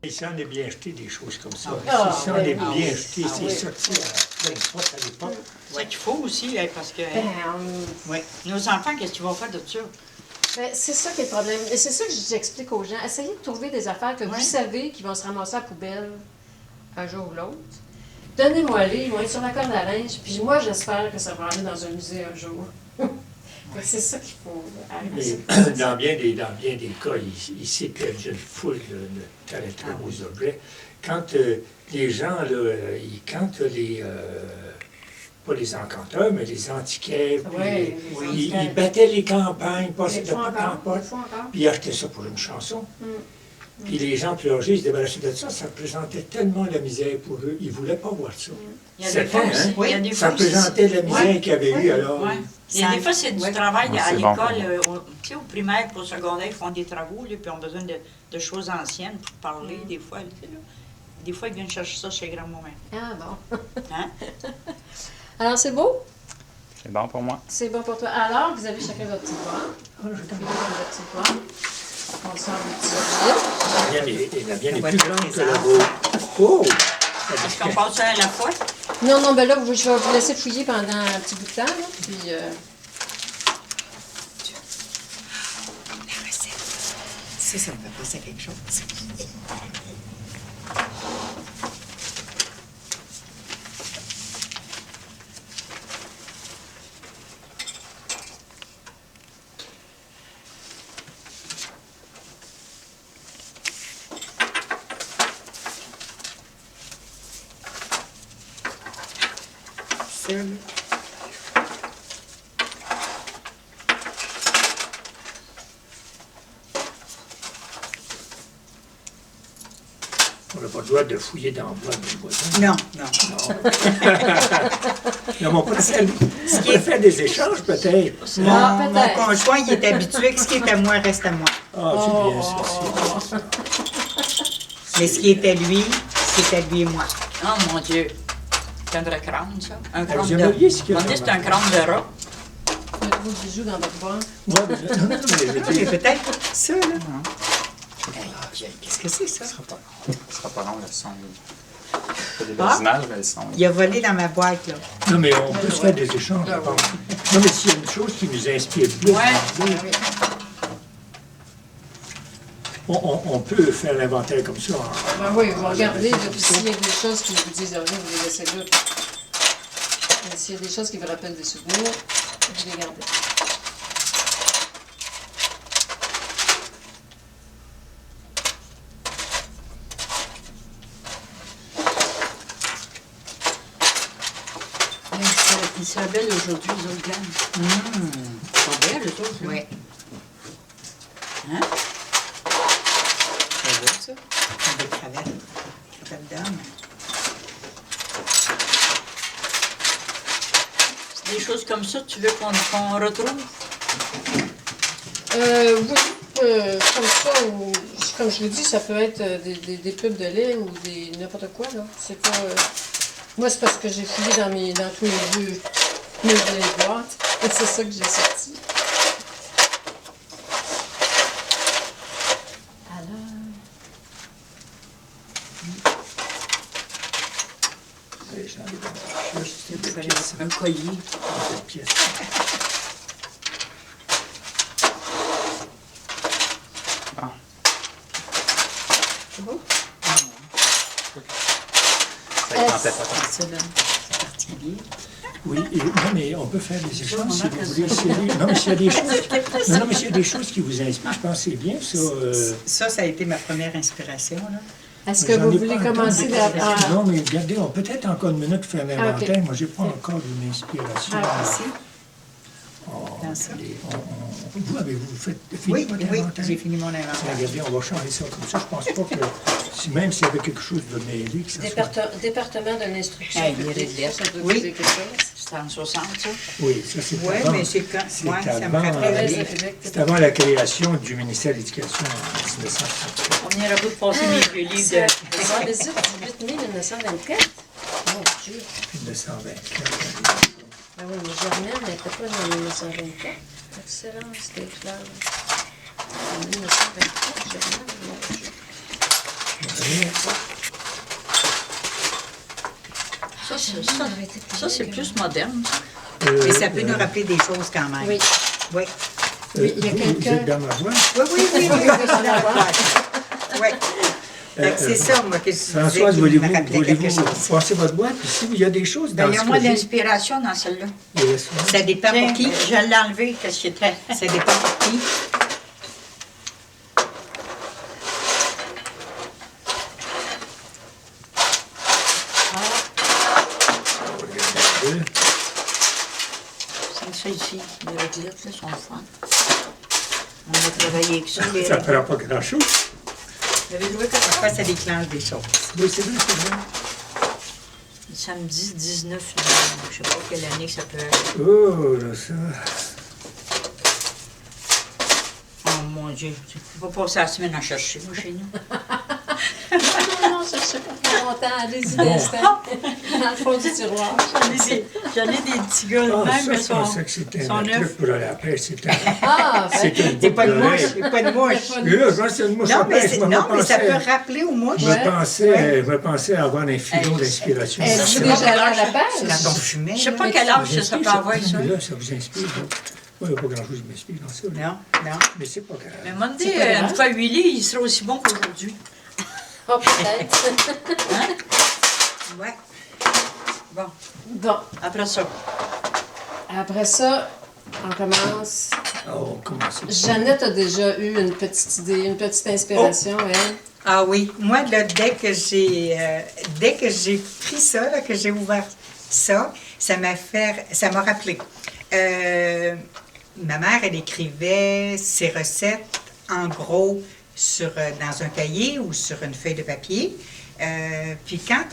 Et si on est bien jeté des choses comme ça, si on oui, est bien oui. jeté, c'est sorti à plein de fois à l'époque. C'est qu'il faut aussi, hein, parce que Oui. nos enfants, qu'est-ce qu'ils vont faire de ça? Ben, c'est ça qui est le problème. Et c'est ça que j'explique aux gens. Essayez de trouver des affaires que vous savez qui vont se ramasser à la poubelle un jour ou l'autre. Donnez-moi-les, ils vont être sur la corde à linge, puis moi, j'espère que ça va aller dans un musée un jour. C'est ça qu'il faut arrêter. Mais dans bien des cas, il s'est perdu une foule de très, très beaux objets. Quand les gens, là, quand les... pas les encanteurs, mais les antiquaires, puis ils battaient les campagnes, passaient de pote en pote, puis ils achetaient ça pour une chanson. Puis les gens plus âgés, ils se débarrassaient de ça, ça représentait tellement la misère pour eux, ils ne voulaient pas voir ça. C'était, hein? Ça représentait la misère qu'il y avait eu alors. Ouais. Il y a des fois, c'est du travail à l'école, tu sais, au primaire, au secondaire, ils font des travaux, là, puis ils ont besoin de choses anciennes pour parler, des fois. Tu sais, là. Des fois, ils viennent chercher ça chez grand-maman. Ah bon. Hein? Alors, c'est beau? C'est bon pour moi. C'est bon pour toi. Alors, vous avez chacun votre petit poire. Votre petit poire. On sort le petit objet. La mienne est plus grande que la vôtre. Oh! Est-ce qu'on passe ça à la fois? Non, ben là, je vais vous laisser fouiller pendant un petit bout de temps, là, puis... La recette. Ça me fait penser à quelque chose. On n'a pas le droit de fouiller dans le bois des voisins. Non. Non, mais on peut faire des échanges, peut-être. Mon conjoint, il est habitué que ce qui est à moi reste à moi. Ah, c'est bien ça. Mais ce qui est à lui, c'est à lui et moi. Oh mon Dieu! C'est un vrai crâne, ça. Un crâne Vous de... aimeriez ce qu'il y a On dit que dans c'est un crâne de rat. mettez vos bijoux dans votre boîte. Ouais, mais je veux Mais dire, peut-être ça, là. Qu'est-ce que c'est, ça? Ce sera pas long, le son. Pas des belles images, mais le son. Il a volé dans ma boîte, là. non, mais on peut se faire des échanges, je pense. Non, mais s'il y a une chose qui nous inspire plus, on peut faire l'inventaire comme ça. Ben oui, vous regardez, là, puis s'il y a des choses qui vous disent rien, vous les laissez là. Mais s'il y a des choses qui vous rappellent des souvenirs, vous les gardez. Ils se rebellent aujourd'hui, les autres gangs. Ils sont belles, les autres. Oui. Hein? C'est beau, ça. Des cravates. Cravates d'homme. C'est des choses comme ça que tu veux qu'on retrouve? Oui, comme ça, ou comme je vous dis, ça peut être des pubs de lait ou des n'importe quoi, là. C'est pas... Moi, c'est parce que j'ai fouillé dans tous mes vieilles boîtes, et c'est ça que j'ai sorti. Un collier. Ah. C'est beau? Ça y tentait pas. C'est particulier. Oui, non, mais on peut faire des échanges si vous voulez. Non, mais s'il y a des choses, non, mais s'il y a des choses qui vous inspirent, je pense que c'est bien, ça. Ça a été ma première inspiration, là. Est-ce que vous voulez commencer à... Non, mais regardez, on peut peut-être encore une minute faire l'inventaire. Moi, j'ai pas encore une inspiration. Ici? Dans ça? Vous avez-vous fini votre inventaire? J'ai fini mon inventaire. Regardez, on va changer ça comme ça. Je pense pas que, même s'il y avait quelque chose de mêlé, que ça soit... Département de l'instruction. Hey, publique, ça doit oui. vous dire quelque chose. C'était en 60, ça? Oui, ça c'est Oui, avant. mais c'est quand? C'est Ouais, ça me avant, rappelle. c'est avant la création du ministère de l'Éducation en 1934. On ira pas de passer mes vieux livres de... Ça les 18 mai 1924. Mon Dieu. 1924. Ah oui, mais Germaine n'était pas dans 1924. Excellence des fleurs. En 1924, Germaine, mon Dieu. Ça, c'est plus moderne. Et ça peut nous rappeler des choses quand même. Oui. Oui. Oui, il y a vous quelqu'un- êtes dans ma boîte? Oui, oui, oui, oui, oui, Ça va voir. oui. Fait que c'est ça, moi, que je disais Françoise, qui voulez-vous me rappelait quelque chose. passer votre boîte? Ici, il y a des choses dans Ben, il y a ce moins que j'ai. d'inspiration dans celle-là. Yes, Ça dépend Tiens, pour qui. je l'ai enlevé, qu'est-ce qui était. Ça dépend pour qui. regardez. C'est ça ici, les réglettes, là, sont fun. On a travaillé avec ça. Ça ne prend pas grand-chose. Vous avez joué que parfois ça déclenche des choses. Oui, c'est vrai, c'est vrai. Samedi 19 novembre, je ne sais pas quelle année ça peut être. Oh, là, ça. Oh mon Dieu, je ne vais pas passer la semaine à chercher, moi, chez nous. Non, je sais pas longtemps, allez-y d'instant. Dans le fond du tiroir. J'en ai des petits gars de Ah, même, ça, mais je sont, pensais que c'était sont un neufs. truc pour aller à la pêche. C'était Ah, ben, c'était une C'est pas de boucle mouche, d'oreille. c'est pas de mouche. Et là, je pense que c'est une mouche à Non, mais, pêche. non, mais ça peut rappeler aux mouches. Je pensais avoir un filon d'inspiration. êtes-vous c'est déjà pas allé à la grave. pêche? Quand on fumait. Je sais là. pas quel âge ça peut avoir, ça. Là, ça vous inspire. Moi, il n'y a pas grand-chose qui m'inspire dans ça. là. Non, non. Mais c'est pas grave. Mais Monday, C'est pas grave. une fois huilé, il sera aussi bon qu'aujourd'hui. Oh, peut-être. Ouais. Bon, Bon, après ça. après ça, on commence. Oh, comment ça? Jeannette a déjà eu une petite idée, une petite inspiration, elle. Ah oui, moi, là, dès que j'ai pris ça, là, que j'ai ouvert ça, ça m'a rappelé. Ma mère, elle écrivait ses recettes, en gros, dans un cahier ou sur une feuille de papier. Puis quand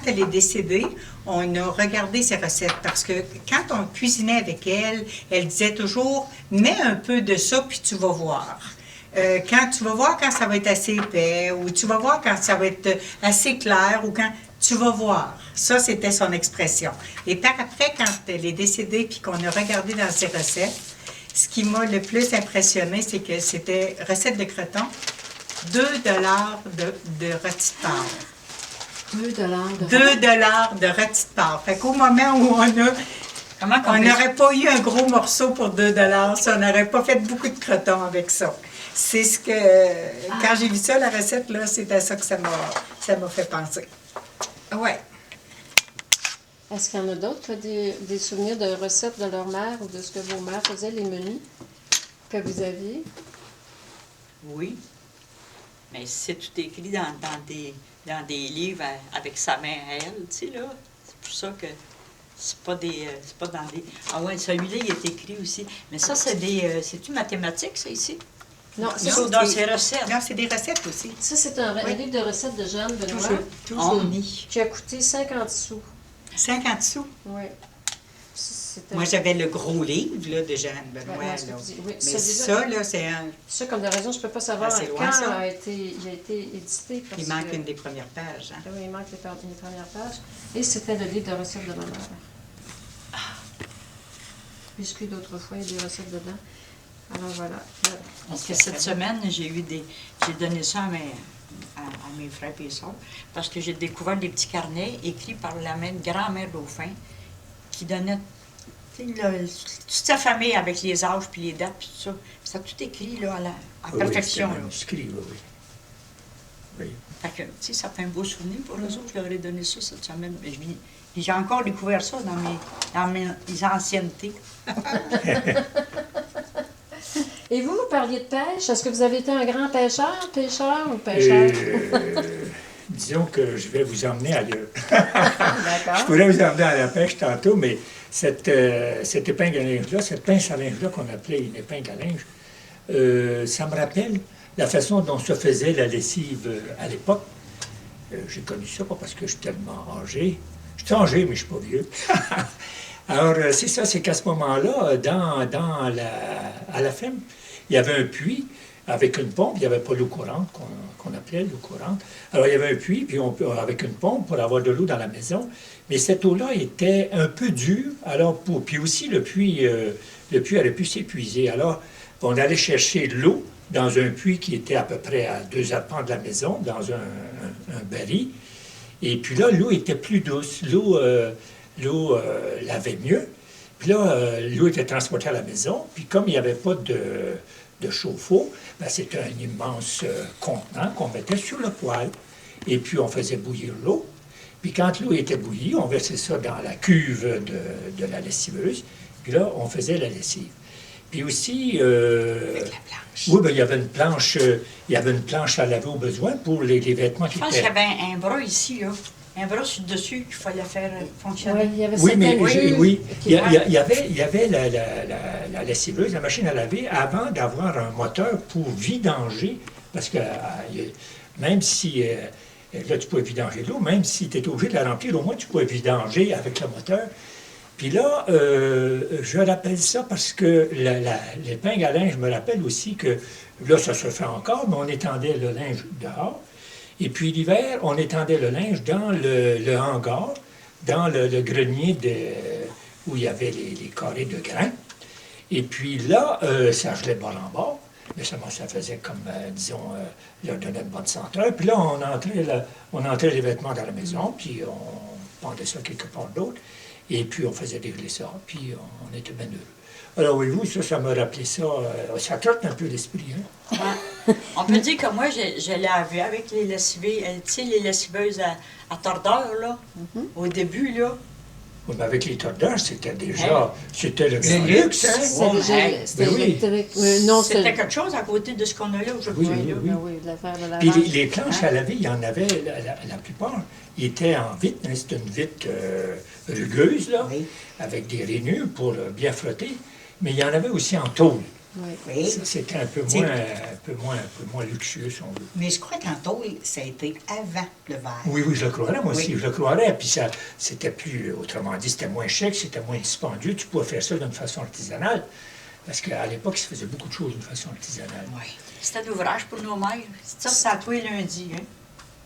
elle est décédée, on a regardé ses recettes parce que quand on cuisinait avec elle, elle disait toujours « mets un peu de ça, puis tu vas voir ». Quand tu vas voir quand ça va être assez épais, ou tu vas voir quand ça va être assez clair, ou quand tu vas voir. Ça, c'était son expression. Et par après, quand elle est décédée, puis qu'on a regardé dans ses recettes, ce qui m'a le plus impressionné, c'est que c'était recette de croton, 2 de rôti de porc. 2 de 2 de rôti de porc. Fait qu'au moment où on n'aurait pas eu un gros morceau pour 2 ça, on n'aurait pas fait beaucoup de crotons avec ça. C'est ce que, quand j'ai vu ça, la recette, là, c'est à ça que ça m'a fait penser. Ouais. Est-ce qu'il y en a d'autres, des souvenirs de recettes de leur mère ou de ce que vos mères faisaient, les menus que vous aviez? Oui. Mais c'est tout écrit dans des livres avec sa mère à elle, tu sais, là. C'est pour ça que c'est pas dans des... Ah ouais, celui-là, il est écrit aussi. Mais ça, c'est-tu mathématiques, ça, ici? Non, ça, C'est dans ses recettes. Non, c'est des recettes aussi. c'est un livre de recettes de Jeanne Benoît Toujours Oh. mis. qui a coûté 50 sous. 50 sous. Oui. C'était- Moi, j'avais le gros livre là, de Jeanne Benoît. Ouais, là. oui, Mais ça, là, c'est un... Ça, comme de raison, je ne peux pas savoir Ah, c'est loin, quand ça. il a été édité. Parce Il manque que- une des premières pages. Hein. Oui, il manque une première page. Et c'était le livre de recettes de ma mère. Puisque d'autres fois, il y a des recettes dedans. Alors voilà. Parce que cette semaine, j'ai donné ça à mes frères et sœurs, parce que j'ai découvert des petits carnets écrits par la grand-mère Dauphin, qui donnait tu sais, toute sa famille avec les âges, puis les dates, puis tout ça. Ça a tout écrit là, à perfection. Oui, là. c'est manuscrit, oui. Oui. Fait que, tu sais, ça fait un beau souvenir pour eux autres. Je leur ai donné ça cette semaine. Mais j'ai encore découvert ça dans mes anciennetés. Et vous parliez de pêche. Est-ce que vous avez été un grand pêcheur ou pêcheur? Disons que je vais vous emmener ailleurs. Je D'accord. pourrais vous emmener à la pêche tantôt, mais cette épingle à linge-là, cette pince à linge-là qu'on appelait une épingle à linge, ça me rappelle la façon dont se faisait la lessive à l'époque. J'ai connu ça pas parce que je suis tellement âgé. Je suis âgé, mais je ne suis pas vieux. Alors, c'est ça, c'est qu'à ce moment-là, à la ferme, il y avait un puits avec une pompe. Il n'y avait pas l'eau courante, qu'on appelait l'eau courante. Alors, il y avait un puits, puis avec une pompe pour avoir de l'eau dans la maison. Mais cette eau-là était un peu dure. Alors, puis aussi, le puits aurait pu s'épuiser. Alors, on allait chercher l'eau dans un puits qui était à peu près à 2 arpents de la maison, dans un baril. Et puis là, l'eau était plus douce. L'eau lavait mieux. Puis là, l'eau était transportée à la maison. Puis comme il n'y avait pas de chauffe-eau, ben, c'était un immense contenant qu'on mettait sur le poêle. Et puis on faisait bouillir l'eau. Puis quand l'eau était bouillie, on versait ça dans la cuve de la lessiveuse. Puis là, on faisait la lessive. Puis aussi... Avec la planche. Oui, ben, il y avait une planche à laver au besoin pour les vêtements qui Je pense qu'il y étaient... avait un bras ici, là. Un bras sur le dessus qu'il fallait faire fonctionner. Ouais, il y avait Oui, mais certaines cuves oui, qui- il y avait la lessiveuse, la machine à laver, avant d'avoir un moteur pour vidanger, parce que même si, là, tu pouvais vidanger de l'eau, même si tu étais obligé de la remplir, au moins tu pouvais vidanger avec le moteur. Puis là, je rappelle ça parce que l'épingle à linge, je me rappelle aussi que, là, ça se fait encore, mais on étendait le linge dehors. Et puis l'hiver, on étendait le linge dans le hangar, dans le grenier où il y avait les carrés de grains. Et puis là, ça gelait bord en bord. Mais ça faisait comme, disons, leur donnait une bonne senteur. Puis là, on entrait les vêtements dans la maison, puis on pendait ça quelque part d'autre. Et puis on faisait dégler ça, puis on était bien heureux. Alors, voyez-vous, ça m'a rappelé ça. Ça trotte un peu l'esprit, hein? Ouais. On peut dire que moi, je l'avais avec les lessivées, tu sais, les lessiveuses à tordeur, là, au début, là. Oui, mais avec les tordeurs, c'était déjà... C'était le grand luxe. luxe, hein? C'était déjà hey, c'était ben oui. électrique. Non, C'était quelque chose à côté de ce qu'on a là aujourd'hui. Oui, là. oui. Ah oui, de l'affaire de Puis lavage. les planches à laver, il y en avait, la plupart, ils étaient en vitre, hein, c'était une vitre rugueuse, là, Oui. avec des rainures pour bien frotter, mais il y en avait aussi en tôle. Oui. Oui. Ça, c'était un peu moins luxueux, si on veut. Mais je crois qu'en tôle, ça a été avant le verre. Oui, je le croirais, moi aussi, Oui. je le croirais. Puis ça, c'était plus, autrement dit, c'était moins chèque, c'était moins dispendieux. Tu pouvais faire ça d'une façon artisanale. Parce qu'à l'époque, il se faisait beaucoup de choses d'une façon artisanale. Oui. C'était l'ouvrage pour nos mères. C'est à tous les lundis, hein?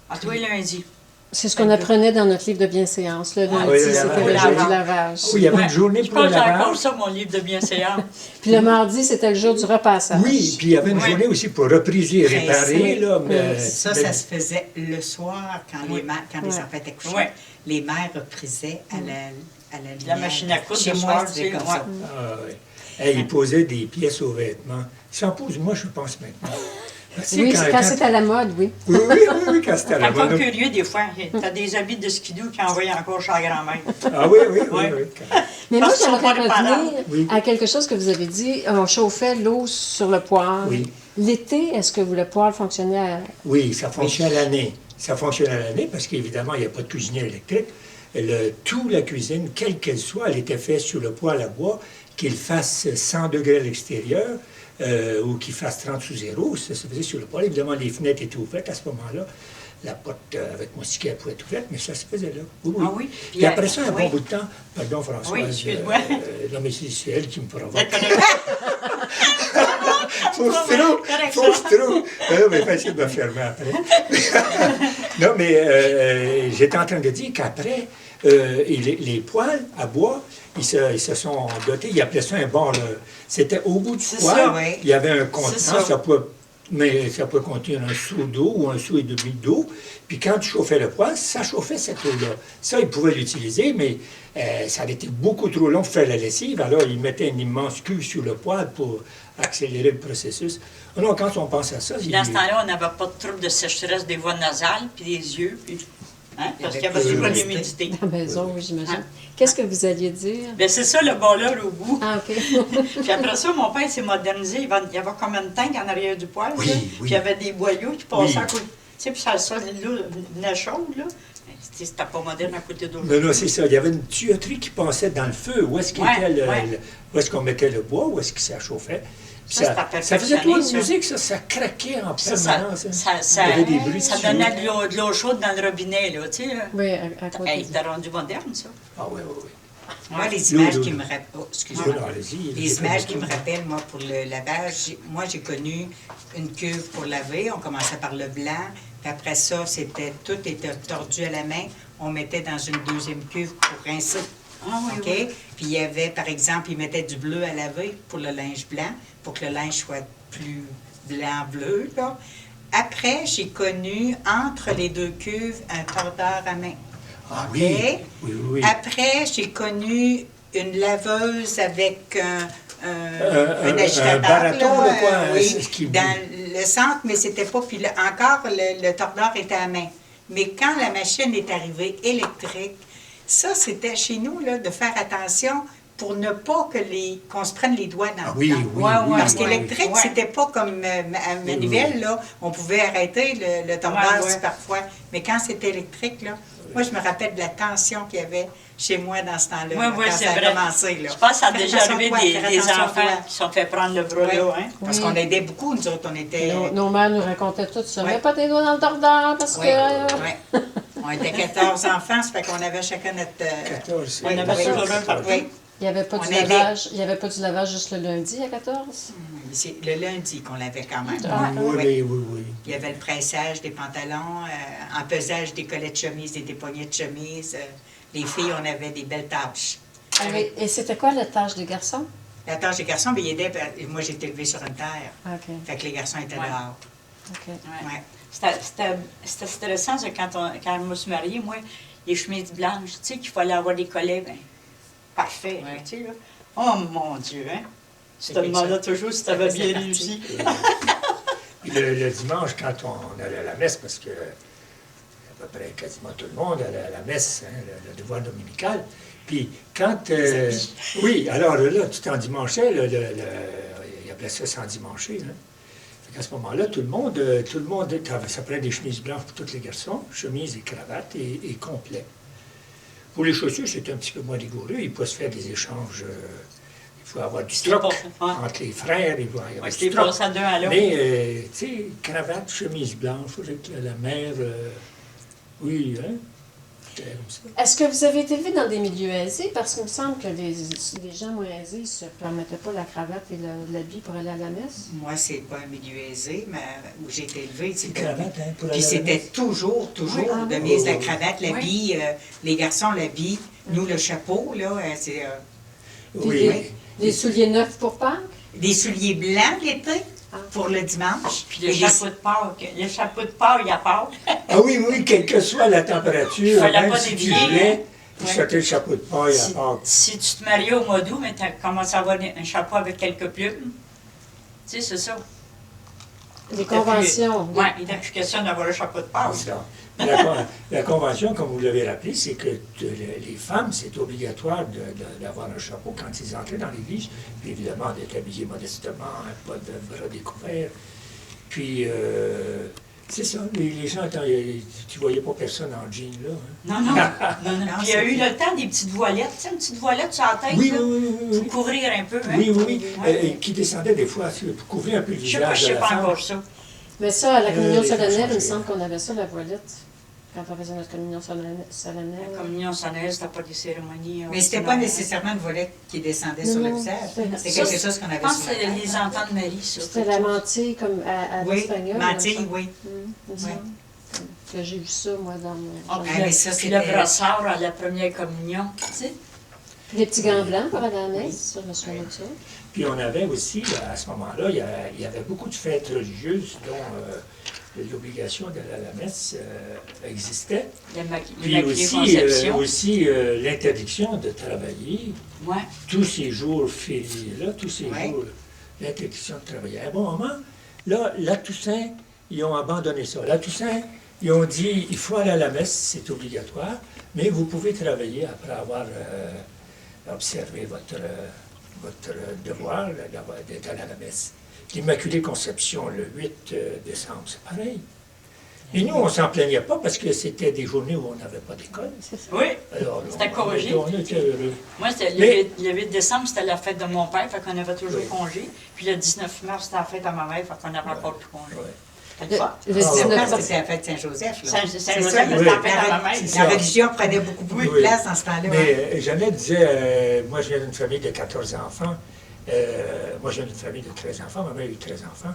À tous les lundis. C'est ce qu'on apprenait dans notre livre de bienséance. Le lundi, oui, le c'était lavage. le jour Le du lavage. Oui, il y avait une journée Je pour le pense que j'ai encore lavage. ça, mon livre de bienséance. Puis le mardi, c'était le jour du repassage. Oui, puis il y avait une Oui. journée aussi pour repriser et réparer. Pressé. Là, mais, Ça se faisait le soir quand Oui. les enfants étaient couchés. Oui. Les mères reprisaient à la La lumière. machine à coudre, Chez le moi, soir, c'était tu sais, comme ouais. ça. Ah, oui. Hey, il posait des pièces aux vêtements. Il s'en pose, moi, je pense maintenant. Parce que Oui, c'est quand c'est à la mode, oui. Oui, quand c'était à la Encore mode. curieux, des fois. T'as des habits de skidoo qui envoient encore chez la grand-mère. Ah oui. Ouais. Mais moi, Parce qu'ils sont j'aimerais pas réparables. revenir Oui. à quelque chose que vous avez dit. On chauffait l'eau sur le poêle. Oui. L'été, est-ce que le poêle fonctionnait à... Oui, ça fonctionne à l'année. Ça fonctionne à l'année parce qu'évidemment, il n'y a pas de cuisinière électrique. Toute la cuisine, quelle qu'elle soit, elle était faite sur le poêle à bois, qu'il fasse 100 degrés à l'extérieur ou qu'il fasse 30 sous zéro, ça se faisait sur le poêle. Évidemment, les fenêtres étaient ouvertes à ce moment-là. La porte avec moustiquaire pouvait être ouverte, mais ça se faisait là. Oui. Ah oui? Puis après ça, un oui. bon bout de temps, pardon Françoise, Oui, excuse-moi. non mais c'est elle qui me provoque. Elle connaît Faut se trouve. Mais facile de me fermer après. Non, mais j'étais en train de dire qu'après, les poêles à bois, ils se sont dotés, ils appelaient ça un bord. C'était au bout du C'est poêle, ça, oui. il y avait un C'est contenant, ça. mais ça peut contenir un seau d'eau ou un seau et demi d'eau. Puis quand tu chauffais le poêle, ça chauffait cette eau-là. Ça, ils pouvaient l'utiliser, mais ça avait été beaucoup trop long pour faire la lessive. Alors, ils mettaient une immense cuve sur le poêle pour accélérer le processus. Non, quand on pense à ça... Puis dans ce temps-là, on n'avait pas de trouble de sécheresse des voies nasales, puis des yeux, puis... Hein? Parce qu'il y avait plus toujours d'humidité. l'humidité. À la maison, oui, j'imagine. Hein? Qu'est-ce que vous alliez dire? Bien, c'est ça, le bas-là, là, au bout. Ah, OK. Puis après ça, mon père s'est modernisé. Il y avait comme une tank en arrière du poêle. Oui, là. oui. Puis il y avait des boyaux qui passaient Oui. à côté. Tu sais, puis ça venait chaude, là. C'était pas moderne à côté d'aujourd'hui. Non, c'est ça. Il y avait une tuyauterie qui passait dans le feu. Où est-ce qu'il Ouais, était ouais. où est-ce qu'on mettait le bois? Où est-ce que ça chauffait? Puis Ça, c'était ça faisait trop de perfectionné, musique, ça craquait en Ça, permanence. hein. ça Il y avait des bruits ça de donnait tuyaux. de l'eau chaude dans le robinet, là, tu sais. Là. Oui, à côté. Hey, c'était rendu moderne, ça. Ah oui. Moi, les L'eau, images l'eau. qui me rappellent... Oh, excusez-moi. Non, allez-y. Les images qui me rappellent, moi, pour le lavage, moi, j'ai connu une cuve pour laver. On commençait par le blanc, puis après ça, tout était tordu à la main. On mettait dans une deuxième cuve pour rincer. Ah oui, OK? oui. Puis il y avait, par exemple, ils mettaient du bleu à laver pour le linge blanc, pour que le linge soit plus blanc-bleu, là. Après, j'ai connu, entre les deux cuves, un tordeur à main. Ah OK? oui, oui, oui. Après, j'ai connu une laveuse avec un un agitateur, baraton, là, là, quoi, oui, c'est ce qui- dans le centre, mais c'était pas... Puis encore, le tordeur était à main. Mais quand la machine est arrivée électrique, ça, c'était chez nous, là, de faire attention pour ne pas qu'on se prenne les doigts dans Ah le oui, temps. oui, Ouais, oui. ouais, Parce oui, qu'électrique, ouais. c'était pas comme à manivelle, là. On pouvait arrêter le tordeur Ouais, ouais. parfois. Mais quand c'était électrique, là, moi, je me rappelle de la tension qu'il y avait chez moi dans ce temps-là, Oui, là, oui, quand c'est ça a vrai. commencé, là. Je pense que ça a Faites déjà attention arrivé toi, des faites attention enfants toi. qui se sont fait prendre le bras Oui. là, hein? Parce Oui. qu'on aidait beaucoup, nous autres, on était... Nos mères nous racontaient tout ça. Ouais. Mets pas tes doigts dans le tordeur parce Oui, que... oui. On était 14 enfants, ça fait qu'on avait chacun notre... 14, On c'est- avait oui, toujours un 14. partout. Oui, Il n'y avait pas On du aidait. lavage. Il y avait pas du lavage juste le lundi à 14. c'est le lundi qu'on l'avait quand même. Ah, Oui, Oui. oui, oui, oui. Il y avait le pressage des pantalons, empesage des collets de chemise et des poignets de chemise. Les filles, on avait des belles tâches. Et c'était quoi la tâche des garçons? La tâche des garçons, bien, ils aidaient. Moi, j'étais élevée sur une terre. OK, Fait que les garçons étaient Ouais. dehors. OK. Ouais. Ouais. C'était stressant, ça, quand je me suis mariée, moi, les chemises blanches, tu sais, qu'il fallait avoir des collets, ben, parfait, Ouais. tu sais, là. Oh, mon Dieu, hein? Tu te C'est demandais toujours si tu avais c'est bien parti. réussi. Puis le dimanche, quand on allait à la messe, parce que à peu près quasiment tout le monde allait à la messe, hein, le devoir dominical. Puis quand... oui, alors là, tu t'endimanchais, il appelait ça s'endimancher. À ce moment-là, tout le monde ça prenait des chemises blanches pour tous les garçons, chemise et cravate et complet. Pour les chaussures, c'était un petit peu moins rigoureux. Il pouvait se faire des échanges. Il faut avoir du C'était stock pas- ouais. entre les frères. Il faut avoir Ouais, du c'était stock. passé à deux à l'autre. Mais, tu sais, cravate, chemise blanche, il faudrait que la mère... oui, hein? C'était comme ça. Est-ce que vous avez été élevé dans des milieux aisés? Parce qu'il me semble que les gens moins aisés ne se permettaient pas la cravate et l'habit pour aller à la messe. Moi, c'est pas un milieu aisé, mais où j'ai été élevée, C'est c'était... cravate, hein, pour Puis aller à la c'était messe. toujours Oui, ah de oui. mise la Oui. cravate, l'habit, les garçons l'habit, nous le chapeau, là, c'est Puis Oui, des souliers neufs pour Pâques? des souliers blancs l'été pour le dimanche. Puis et le des- chapeau de Pâques, le chapeau de Pâques, à Pâques. Ah oui, oui, quelle que soit la température, Il fallait même pas si tu dévier, gelais, tu Ouais. sortais le chapeau de paille à Si, Pâques. si tu te mariais au mois d'août, mais tu commencé à avoir un chapeau avec quelques plumes. Tu sais, c'est ça. Des conventions. Oui, il n'était plus question d'avoir le chapeau de Ah, Pâques. c'est ça. La convention, comme vous l'avez rappelé, c'est que les femmes, c'est obligatoire d'avoir un chapeau quand ils entraient dans l'église. Puis évidemment, d'être habillés modestement, hein, pas de bras découverts. Puis, c'est ça, les gens, tu voyais pas personne en jean, là. Hein. Non, non. non, non. Non, Puis il y a c'est eu bien. le temps des petites voilettes, tu sais, une petite voilette sur la tête, Oui, là, oui, oui, oui, pour couvrir un peu. Hein? oui, oui, oui, Ouais. qui descendait des fois pour couvrir un peu le Je sais pas, visage je de sais la pas femme. encore ça. Mais ça, à la communion les solennelle, il me changer. semble qu'on avait ça, la voilette. Quand on faisait notre communion solennelle. La communion solennelle, c'était pas des cérémonies. Mais c'était pas nécessairement une volette qui descendait sur le Non, visage. c'était- C'était Ça, quelque chose qu'on Je avait pense sur que la c'est tête. les enfants de Marie, ça. C'était la mantille comme à Oui, l'espagnol. mantille, là, ça. oui. Il me semble que j'ai vu ça, moi, dans mon... Ah, dans- puis Ah, le- mais ça, puis le c'était- brassard à la première communion, tu sais. Puis les petits gants blancs pour aller à la messe, ça, je me souviens de ça. Puis on avait aussi, à ce moment-là, il y avait beaucoup de fêtes religieuses dont l'obligation d'aller à la messe existait. Puis L'Immaculée Conception. aussi l'interdiction de travailler Ouais. tous ces jours fériés-là, tous ces Ouais. jours, l'interdiction de travailler. À un bon moment, là, la Toussaint, ils ont abandonné ça. La Toussaint, ils ont dit, il faut aller à la messe, c'est obligatoire, mais vous pouvez travailler après avoir observé votre devoir d'être allé à la messe. L'Immaculée Conception, le 8 décembre, c'est pareil. Et nous, on ne s'en plaignait pas parce que c'était des journées où on n'avait pas d'école. Oui. Alors, C'était on corrigé. était heureux. Moi, Mais- le 8 décembre, c'était la fête de mon père, fait qu'on avait toujours Oui. congé. Puis le 19 mars, c'était la fête à ma mère, fait qu'on avait encore plus congé. Ouais. C'était le fun. Le Ah, 19 Maintenant, mars. c'était la fête Saint-Joseph. là. Saint-Joseph, C'est c'était ça, la oui. fête à ma mère. C'est La ça. religion prenait beaucoup de Oui. place dans ce temps-là. Mais hein. Jeannette disait, moi je viens d'une famille de 14 enfants, moi je viens d'une famille de 13 enfants, ma mère a eu 13 enfants.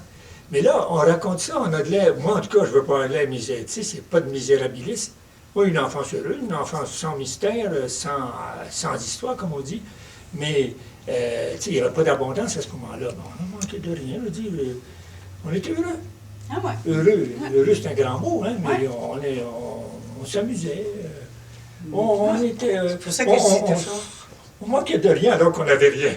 Mais là, on raconte ça, on a de l'air, moi en tout cas, je veux pas un l'air misère, tu sais, c'est pas de misérabilisme, Oui, une enfance heureuse, une enfance sans mystère, sans histoire, comme on dit. Mais, tu sais, il n'y avait pas d'abondance à ce moment-là. Bon, on ne manquait de rien. Je veux dire, on était heureux. Ah ouais. Heureux, Ouais. heureux c'est un grand mot, hein, mais Ouais. on s'amusait. On était. C'est pour ça que je dis toujours. On manquait de rien, donc on n'avait rien.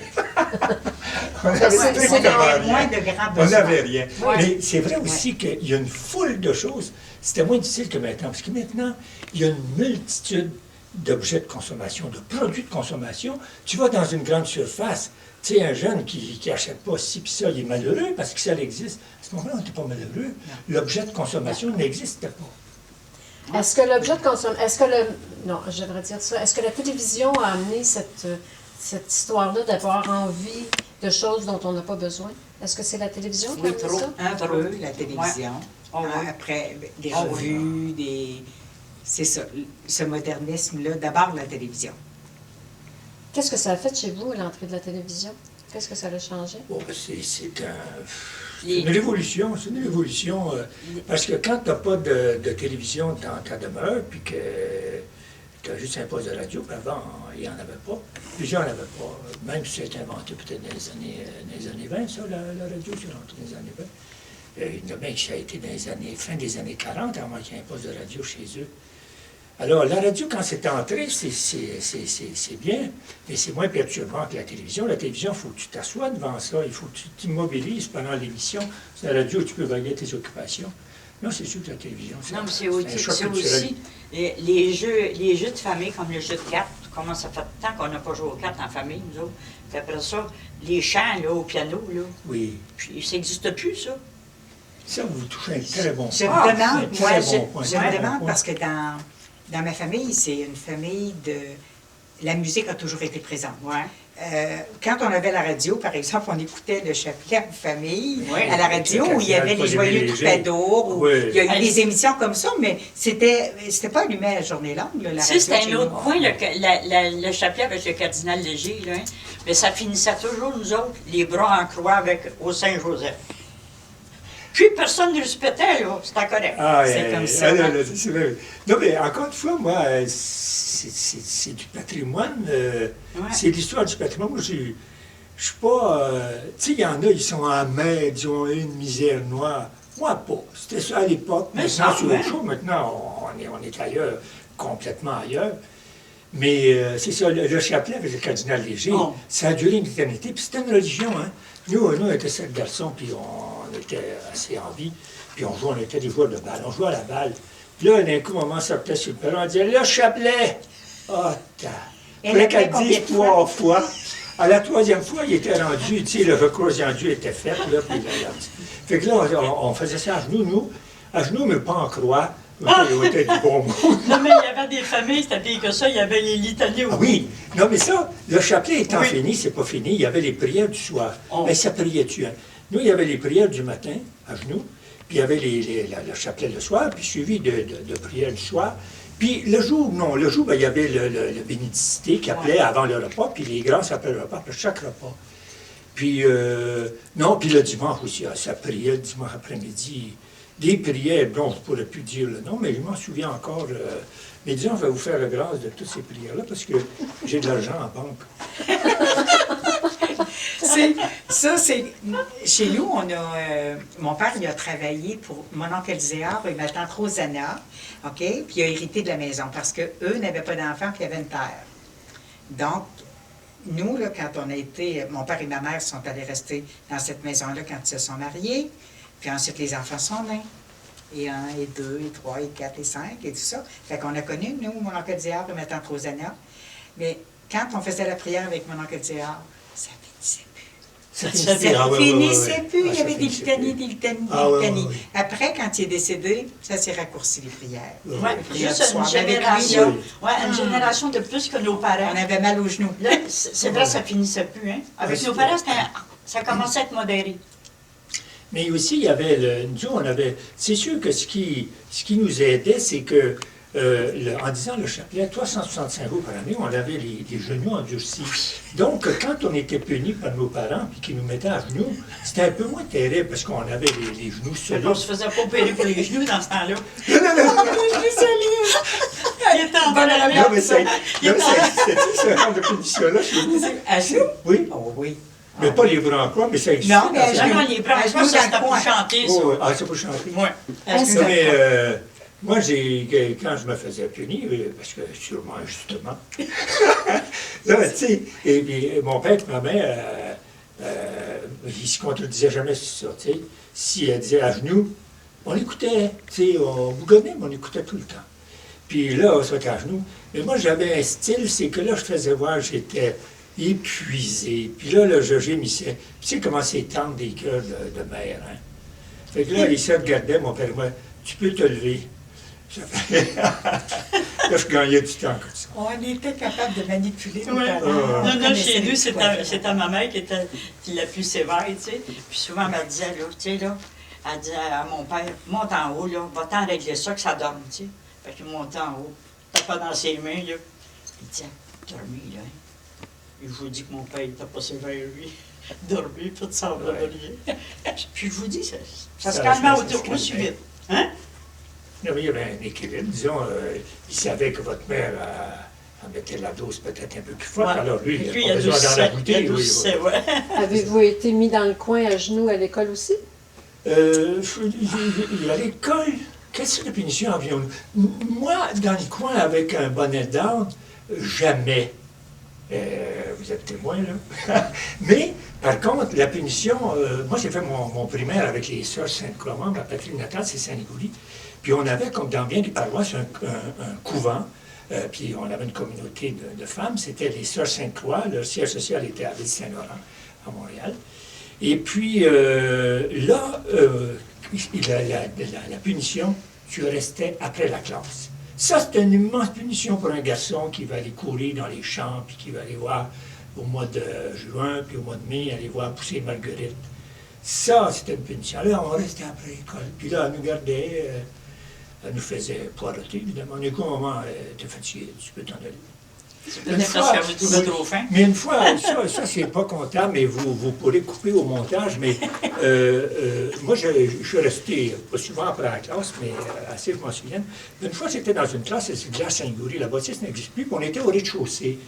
On avait c'est- strictement c'est rien. moins de grands On besoins. n'avait rien. Ouais. Mais c'est vrai aussi qu'il y a une foule de choses. C'était moins difficile que maintenant, parce que maintenant, il y a une multitude d'objets de consommation, de produits de consommation. Tu vas dans une grande surface, tu sais, un jeune qui n'achète pas ci puis ça, il est malheureux parce que ça existe. À ce moment-là, on n'était pas malheureux. L'objet de consommation n'existait pas. Est-ce que l'objet de consommation... Est-ce que le... Non, je devrais dire ça. Est-ce que la télévision a amené cette histoire-là d'avoir envie de choses dont on n'a pas besoin? Est-ce que c'est la télévision qui a Oui, amené trop. ça? Un peu, la télévision. Ah oui. Après, des Ah oui. revues, des... C'est ça, ce modernisme-là. D'abord, la télévision. Qu'est-ce que ça a fait chez vous, l'entrée de la télévision? Qu'est-ce que ça a changé? Bon, ben, c'est Les- une révolution, c'est une révolution. Parce que quand tu n'as pas de télévision dans ta demeure, puis que tu as juste un poste de radio, puis avant, il n'y en avait pas. Plusieurs n'en avaient pas. Même si ça a été inventé peut-être dans les années 20, ça, la radio, c'est rentré dans les années 20. Il y en a bien que ça a été dans les années, fin des années 40, avant qu'il y ait un poste de radio chez eux. Alors, la radio, quand c'est entré, c'est bien, mais c'est moins perturbant que la télévision. La télévision, il faut que tu t'assoies devant ça, il faut que tu t'immobilises pendant l'émission. C'est la radio, tu peux vaguer tes occupations. Non, c'est sûr que la télévision, Non, mais c'est un aussi, choc c'est culturel. aussi les jeux de famille, comme le jeu de cartes. Comment ça fait tant qu'on n'a pas joué aux cartes en famille, nous autres. Puis après ça, les chants là, au piano, là, Oui. puis ça n'existe plus, ça. Ça, vous touchez un très bon Je me point. demande, C'est moi, un je, très bon point, je très me bon demande point. parce que dans ma famille, c'est une famille de... La musique a toujours été présente. Ouais. Quand on avait la radio, par exemple, on écoutait le chapelet en famille Oui, à la radio, avec où il y avait Cardinal, les joyeux Léger. troubadours, où Oui. il y a eu Allez. des émissions comme ça, mais c'était pas allumé à la journée longue, là, la Tu sais, radio. c'était chez un autre nous. coin, le chapelet avec le cardinal Léger, là, hein. Mais ça finissait toujours, nous autres, les bras en croix avec au Saint-Joseph. Puis personne ne respectait, là, c'était correct. Ah, C'est comme ça. là, c'est vrai. Non, mais encore une fois, moi, c'est du patrimoine. Ouais. C'est l'histoire du patrimoine. Moi, je suis pas. Tu sais, il y en a, ils sont en mer, ils ont une misère noire. Moi, pas. C'était ça à l'époque. Mais Maintenant, ça, c'est ouais. autre chose. Maintenant, on est ailleurs, complètement ailleurs. Mais c'est ça, le chapelet avec le cardinal Léger, Oh. ça a duré une éternité. Puis c'était une religion, hein. Nous, on était 7 garçons, puis on était assez en vie. Puis on était des joueurs de balle. On jouait à la balle. Puis là, d'un coup, maman sortait sur le perron, on disait « Le chapelet! » Ah, t'as... Elle Fallait l'a fait qu'elle combien dise de fois? 3 fois. À la 3e fois, il était rendu, tu sais, le recours rendu était fait, là, puis là, fait que là, on faisait ça à genoux, nous. À genoux, mais pas en croix. On était du bon mot. Non, mais il y avait des familles, c'était pire que ça, il y avait les litanies au Ah oui, non mais ça, le chapelet étant Oui. fini, c'est pas fini, il y avait les prières du soir. Oh. Mais ça priait-tu, hein? Nous, il y avait les prières du matin, à genoux, puis il y avait le chapelet le soir, puis suivi de prières du soir. Puis le jour, non, le jour, ben, il y avait le bénédicité qui appelait avant le repas, puis les grâces après le repas, après chaque repas. Puis, non, puis le dimanche aussi, ça priait le dimanche après-midi. Des prières, bon, je ne pourrais plus dire le nom, mais je m'en souviens encore. Mais disons, je vais vous faire la grâce de toutes ces prières-là parce que j'ai de l'argent en banque. Chez nous, on a, mon père, il a travaillé pour mon oncle Zéard et ma tante Rosanna, OK? Puis il a hérité de la maison parce qu'eux n'avaient pas d'enfants puis il y avait une terre. Donc, nous, là, quand on a été, mon père et ma mère sont allés rester dans cette maison-là quand ils se sont mariés. Puis ensuite, les enfants sont nés. Et 1, et 2, et 3, et 4, et 5, et tout ça. Fait qu'on a connu, nous, mon oncle Zéard et ma tante Rosanna. Mais quand on faisait la prière avec mon oncle Zéard, ça finissait plus. Ça finissait finissait, Ça ah ouais, ouais, ouais, finissait ouais. plus. Ah, Il y ça avait des finissait litanies, plus. des litanies, des Ah, ouais, ouais, litanies. ouais. Après, quand il est décédé, ça s'est raccourci, les prières. Ouais. Ouais, Les prières juste du une soir. Avec lui, génération. oui. Ouais, une génération de plus que nos parents. on avait mal aux genoux. Là, c'est vrai, ça finissait plus, hein. Avec Ouais, nos c'était- parents, ça commençait à être modéré. Mais aussi, il y avait nous, on avait. C'est sûr que ce qui nous aidait, c'est que en disant le chapelet, 365 jours par année, on avait les genoux endurcis. Donc, quand on était puni par nos parents puis qu'ils nous mettaient à genoux, c'était un peu moins terrible parce qu'on avait les genoux solides. On se faisait pas opérer pour les genoux dans ce temps-là. Il était en bas de la Non, mais c'était ce genre de punition-là chez nous. À genoux? Oui, Oh oui. mais pas les bras en croix, mais ça existe. Non, mais à Non, non, les bras, À ça, genoux c'était dans le pour coin. chanter, ça. Oh, ouais. C'est pour chanter. Ouais. À genoux Non, dans le mais coin. moi, quand je me faisais punir, parce que sûrement injustement, là, tu sais, et puis mon père et ma mère, ils se contredisaient jamais sur ça, tu sais. Si elle disait à genoux, on écoutait, tu sais, on bougonnait, mais on écoutait tout le temps. Puis là, on se mettait à genoux. Mais moi, j'avais un style, c'est que là, je faisais voir, j'étais épuisé. Puis là, je gémissais. Puis tu sais comment c'est tendre des cœurs de mère, hein? Fait que là, il se regardait, mon père et moi, tu peux te lever. Là, je gagnais du temps comme ça. On était capable de manipuler nos Ouais. parents. Non, On non, chez connaissait nous, les c'était poids. ma mère qui était la plus sévère, tu sais. Puis souvent, elle me disait, là, tu sais, là, elle disait à mon père, monte en haut, là, va-t'en régler ça, que ça dorme, tu sais. Fait qu'il montait en haut, t'as pas dans ses mains, là. Il disait, dormez, là. Et je vous dis que mon père, il était pas sévère, lui. Dormir, tout ça va de rien. Puis je vous dis, ça se calmait aussi vite. Hein? Non, mais il y avait un équilibre. Disons, il savait que votre mère elle mettait la dose peut-être un peu plus forte. Ouais. Alors lui, Puis il n'a pas besoin d'en rajouter. Oui, oui. ouais. Avez-vous été mis dans le coin à genoux à l'école aussi? À l'école, quelle sorte de punition avions-nous? Moi, dans le coin, avec un bonnet d'âne, jamais. Vous êtes témoin, là. Mais, par contre, la punition, moi, j'ai fait mon primaire avec les sœurs Sainte-Croix. Ma patrie natale, c'est Saint-Nicolas. Puis on avait, comme dans bien des paroisses, un couvent. Puis on avait une communauté de femmes. C'était les sœurs Sainte-Croix. Leur siège social était à Ville-Saint-Laurent, à Montréal. Et puis, là, la punition, tu restais après la classe. Ça, c'était une immense punition pour un garçon qui va aller courir dans les champs, puis qui va aller voir au mois de juin, puis au mois de mai, aller voir pousser les marguerites. Ça, c'était une punition. Là, on restait après l'école. Puis là, elle nous gardait, elle nous faisait poireauter, évidemment. On est qu'au moment, t'es fatigué, tu peux t'en aller. Peut-être parce que vous trouvez trop fin. Mais une fois, ça c'est pas comptable, mais vous pourrez couper au montage, mais moi, je suis resté, pas souvent après la classe, mais assez, je m'en souviens. Une fois, j'étais dans une classe, c'est de la Saint-Goury, la bâtisse n'existe plus, puis on était au rez-de-chaussée.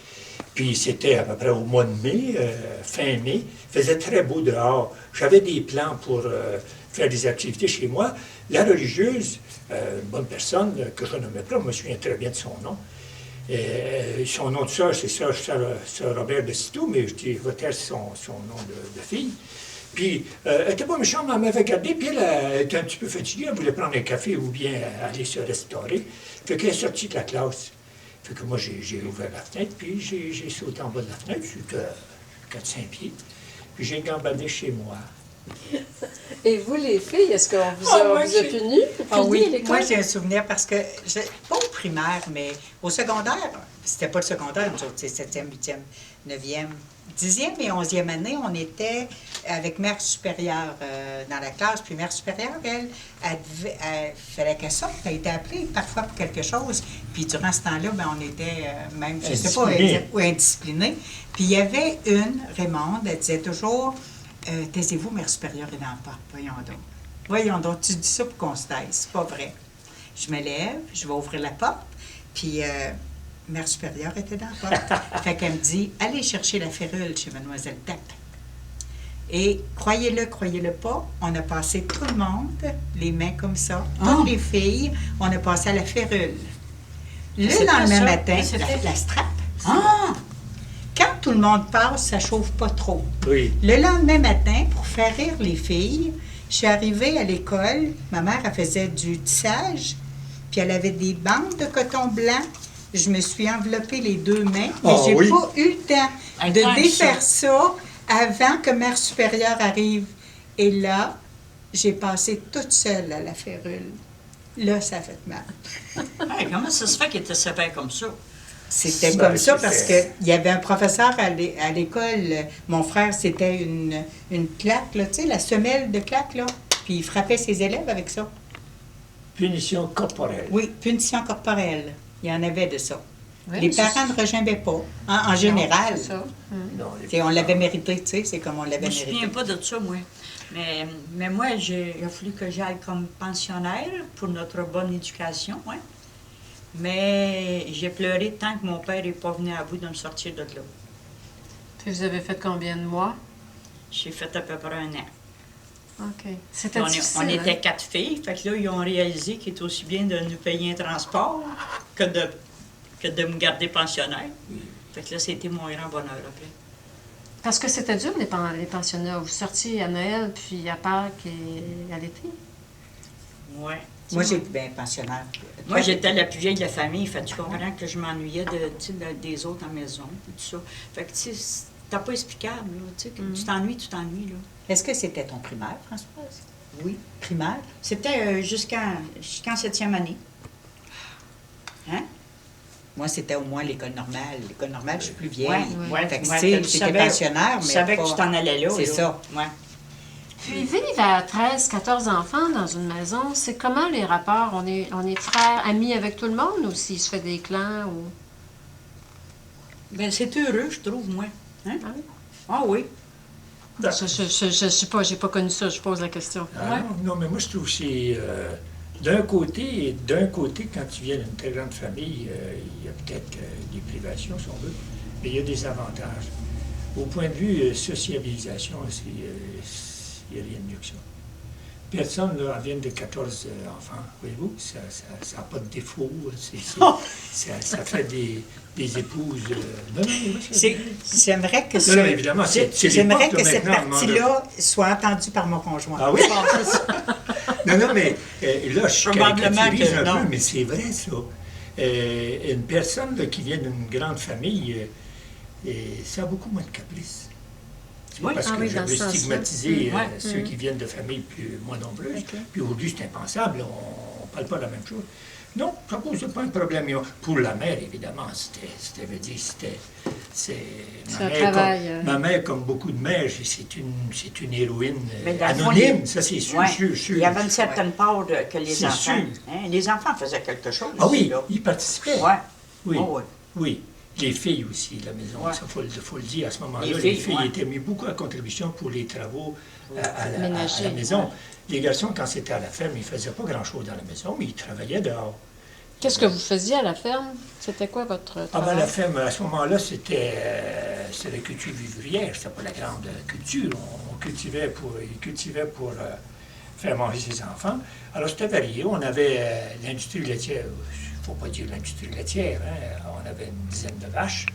Puis c'était à peu près au mois de mai, fin mai, il faisait très beau dehors. J'avais des plans pour faire des activités chez moi. La religieuse, une bonne personne, que je nommais pas, je me souviens très bien de son nom. Son nom de sœur, c'est sœur Robert de Citeaux, mais je vais taire son nom de fille. Puis, elle n'était pas méchante, mais elle m'avait gardé, puis elle était un petit peu fatiguée, elle voulait prendre un café ou bien aller se restaurer. Fait qu'elle est sortie de la classe. Fait que moi, j'ai ouvert la fenêtre, puis j'ai sauté en bas de la fenêtre, c'était 4-5 pieds, puis j'ai gambadé chez moi. Et vous, les filles, est-ce qu'on vous Ah, a, moi, vous a j'ai- puni? Ah Puni à oui, l'école? moi j'ai un souvenir parce que, pas au primaire, mais au secondaire, c'était pas le secondaire, nous autres, c'est 7e, 8e, 9e, 10e et 11e année, on était avec mère supérieure dans la classe, puis mère supérieure, elle fallait qu'elle sorte, elle était appelée parfois pour quelque chose, puis durant ce temps-là, ben, on était même, je sais pas, Indisciplinés. indisciplinés. Puis il y avait une, Raymonde, elle disait toujours, taisez-vous, mère supérieure est dans le porte, voyons donc. Voyons donc, tu dis ça pour qu'on se taise, c'est pas vrai. Je me lève, je vais ouvrir la porte, puis mère supérieure était dans la porte. Fait qu'elle me dit, allez chercher la férule chez mademoiselle Tac. Et croyez-le pas, on a passé tout le monde, les mains comme ça, toutes les filles, on a passé à la férule. Le C'était lendemain ça? matin, C'était- la strap. Ah! Quand tout le monde passe, ça chauffe pas trop. Oui. Le lendemain matin, pour faire rire les filles, je suis arrivée à l'école. Ma mère, elle faisait du tissage, puis elle avait des bandes de coton blanc. Je me suis enveloppée les deux mains, mais Ah, j'ai oui. pas eu le temps Un de temps que défaire ça avant que mère supérieure arrive. Et là, j'ai passé toute seule à la férule. Là, ça a fait mal. Hey, comment ça se fait qu'il était sévère comme ça? C'était Ben, comme ça c'était- parce qu'il y avait un professeur à l'école. Mon frère, c'était une claque, là, tu sais, la semelle de claque, là. Puis il frappait ses élèves avec ça. Punition corporelle. Oui, punition corporelle. Il y en avait de ça. Oui, Les mais c'est- parents ne regimbaient pas. En général, C'est ça. Non, on l'avait mérité, tu sais, c'est comme on Je l'avait me souviens mérité. pas de ça, moi. Mais moi, il a fallu que j'aille comme pensionnaire pour notre bonne éducation, ouais. Mais j'ai pleuré tant que mon père n'est pas venu à bout de me sortir de là. Puis vous avez fait combien de mois? J'ai fait à peu près 1 an. OK. Puis C'était on difficile, était hein? 4 filles, fait que là, ils ont réalisé qu'il est aussi bien de nous payer un transport que de me garder pensionnaire. Fait que là, c'était mon grand bonheur après. Parce que c'était dur, les pensionnats. Vous sortiez à Noël, puis à Pâques et à l'été. Ouais. Moi, j'ai bien pensionnaire. Moi, j'étais la plus vieille de la famille, fait que tu comprends que je m'ennuyais des autres en maison, et tout ça. Fait que, tu sais, c'était pas explicable, là, tu sais, que tu t'ennuies, là. Est-ce que c'était ton primaire, Françoise? Oui. Primaire? C'était jusqu'en 7e année. Hein? Moi, c'était au moins l'école normale. L'école normale, je suis plus vieille. Ouais, Fait que, ouais, tu sais, tu j'étais savais- pensionnaire, Tu mais savais pas... que tu t'en allais là. C'est là. ça. Ouais. Puis vivre à 13, 14 enfants dans une maison, c'est comment les rapports? On est frères, amis avec tout le monde ou s'il se fait des clans ou... Ben, c'est heureux, je trouve, moi. Hein? Ah oui? Ah oui. Je sais pas, j'ai pas connu ça, je pose la question. Ah, non, mais moi, je trouve que c'est... d'un côté, quand tu viens d'une très grande famille, il y a peut-être des privations, si on veut, mais il y a des avantages. Au point de vue sociabilisation, il n'y a rien de mieux que ça. Personne, là, vient de 14 enfants, voyez-vous, ça n'a pas de défaut, ça fait des épouses... non, mais oui, J'aimerais que, non, non, évidemment, c'est j'aimerais l'époque, que là, cette maintenant, partie-là soit entendue par mon conjoint. Ah oui? Non, non, mais là, je Probablement caricature que un non. peu, mais c'est vrai, ça. Une personne là, qui vient d'une grande famille, ça a beaucoup moins de caprices. C'est pas Oui. parce Ah que oui, dans j'avais ce sens-là. stigmatisé Ouais. ceux qui viennent de familles moins nombreuses. Ok. Puis aujourd'hui, c'est impensable, on ne parle pas de la même chose. Non, ça ne posait pas un problème. Pour la mère, évidemment, c'est un travail, ma mère, comme beaucoup de mères, c'est une héroïne Mais dans le fond, anonyme, ça c'est sûr, Ouais. sûr. Il y avait une certaine part que les C'est enfants. sûr. Hein, les enfants faisaient quelque chose. Ah oui, aussi, là. ils participaient. Ouais. Oui, Oh, ouais. oui. Les filles aussi, la maison, Ouais. ça faut le dire, à ce moment-là, Les les filles, filles ouais. étaient mis beaucoup à contribution pour les travaux à la Ménagers, maison. ouais. Les garçons, quand c'était à la ferme, ils ne faisaient pas grand-chose dans la maison, mais ils travaillaient dehors. Qu'est-ce que vous faisiez à la ferme? C'était quoi votre Ah travail? ben, la ferme, à ce moment-là, c'était la culture vivrière, c'était pas la grande culture. Ils cultivaient pour faire manger ses enfants. Alors, c'était varié. On avait l'industrie laitière, il ne faut pas dire l'industrie laitière, hein. On avait une dizaine de vaches.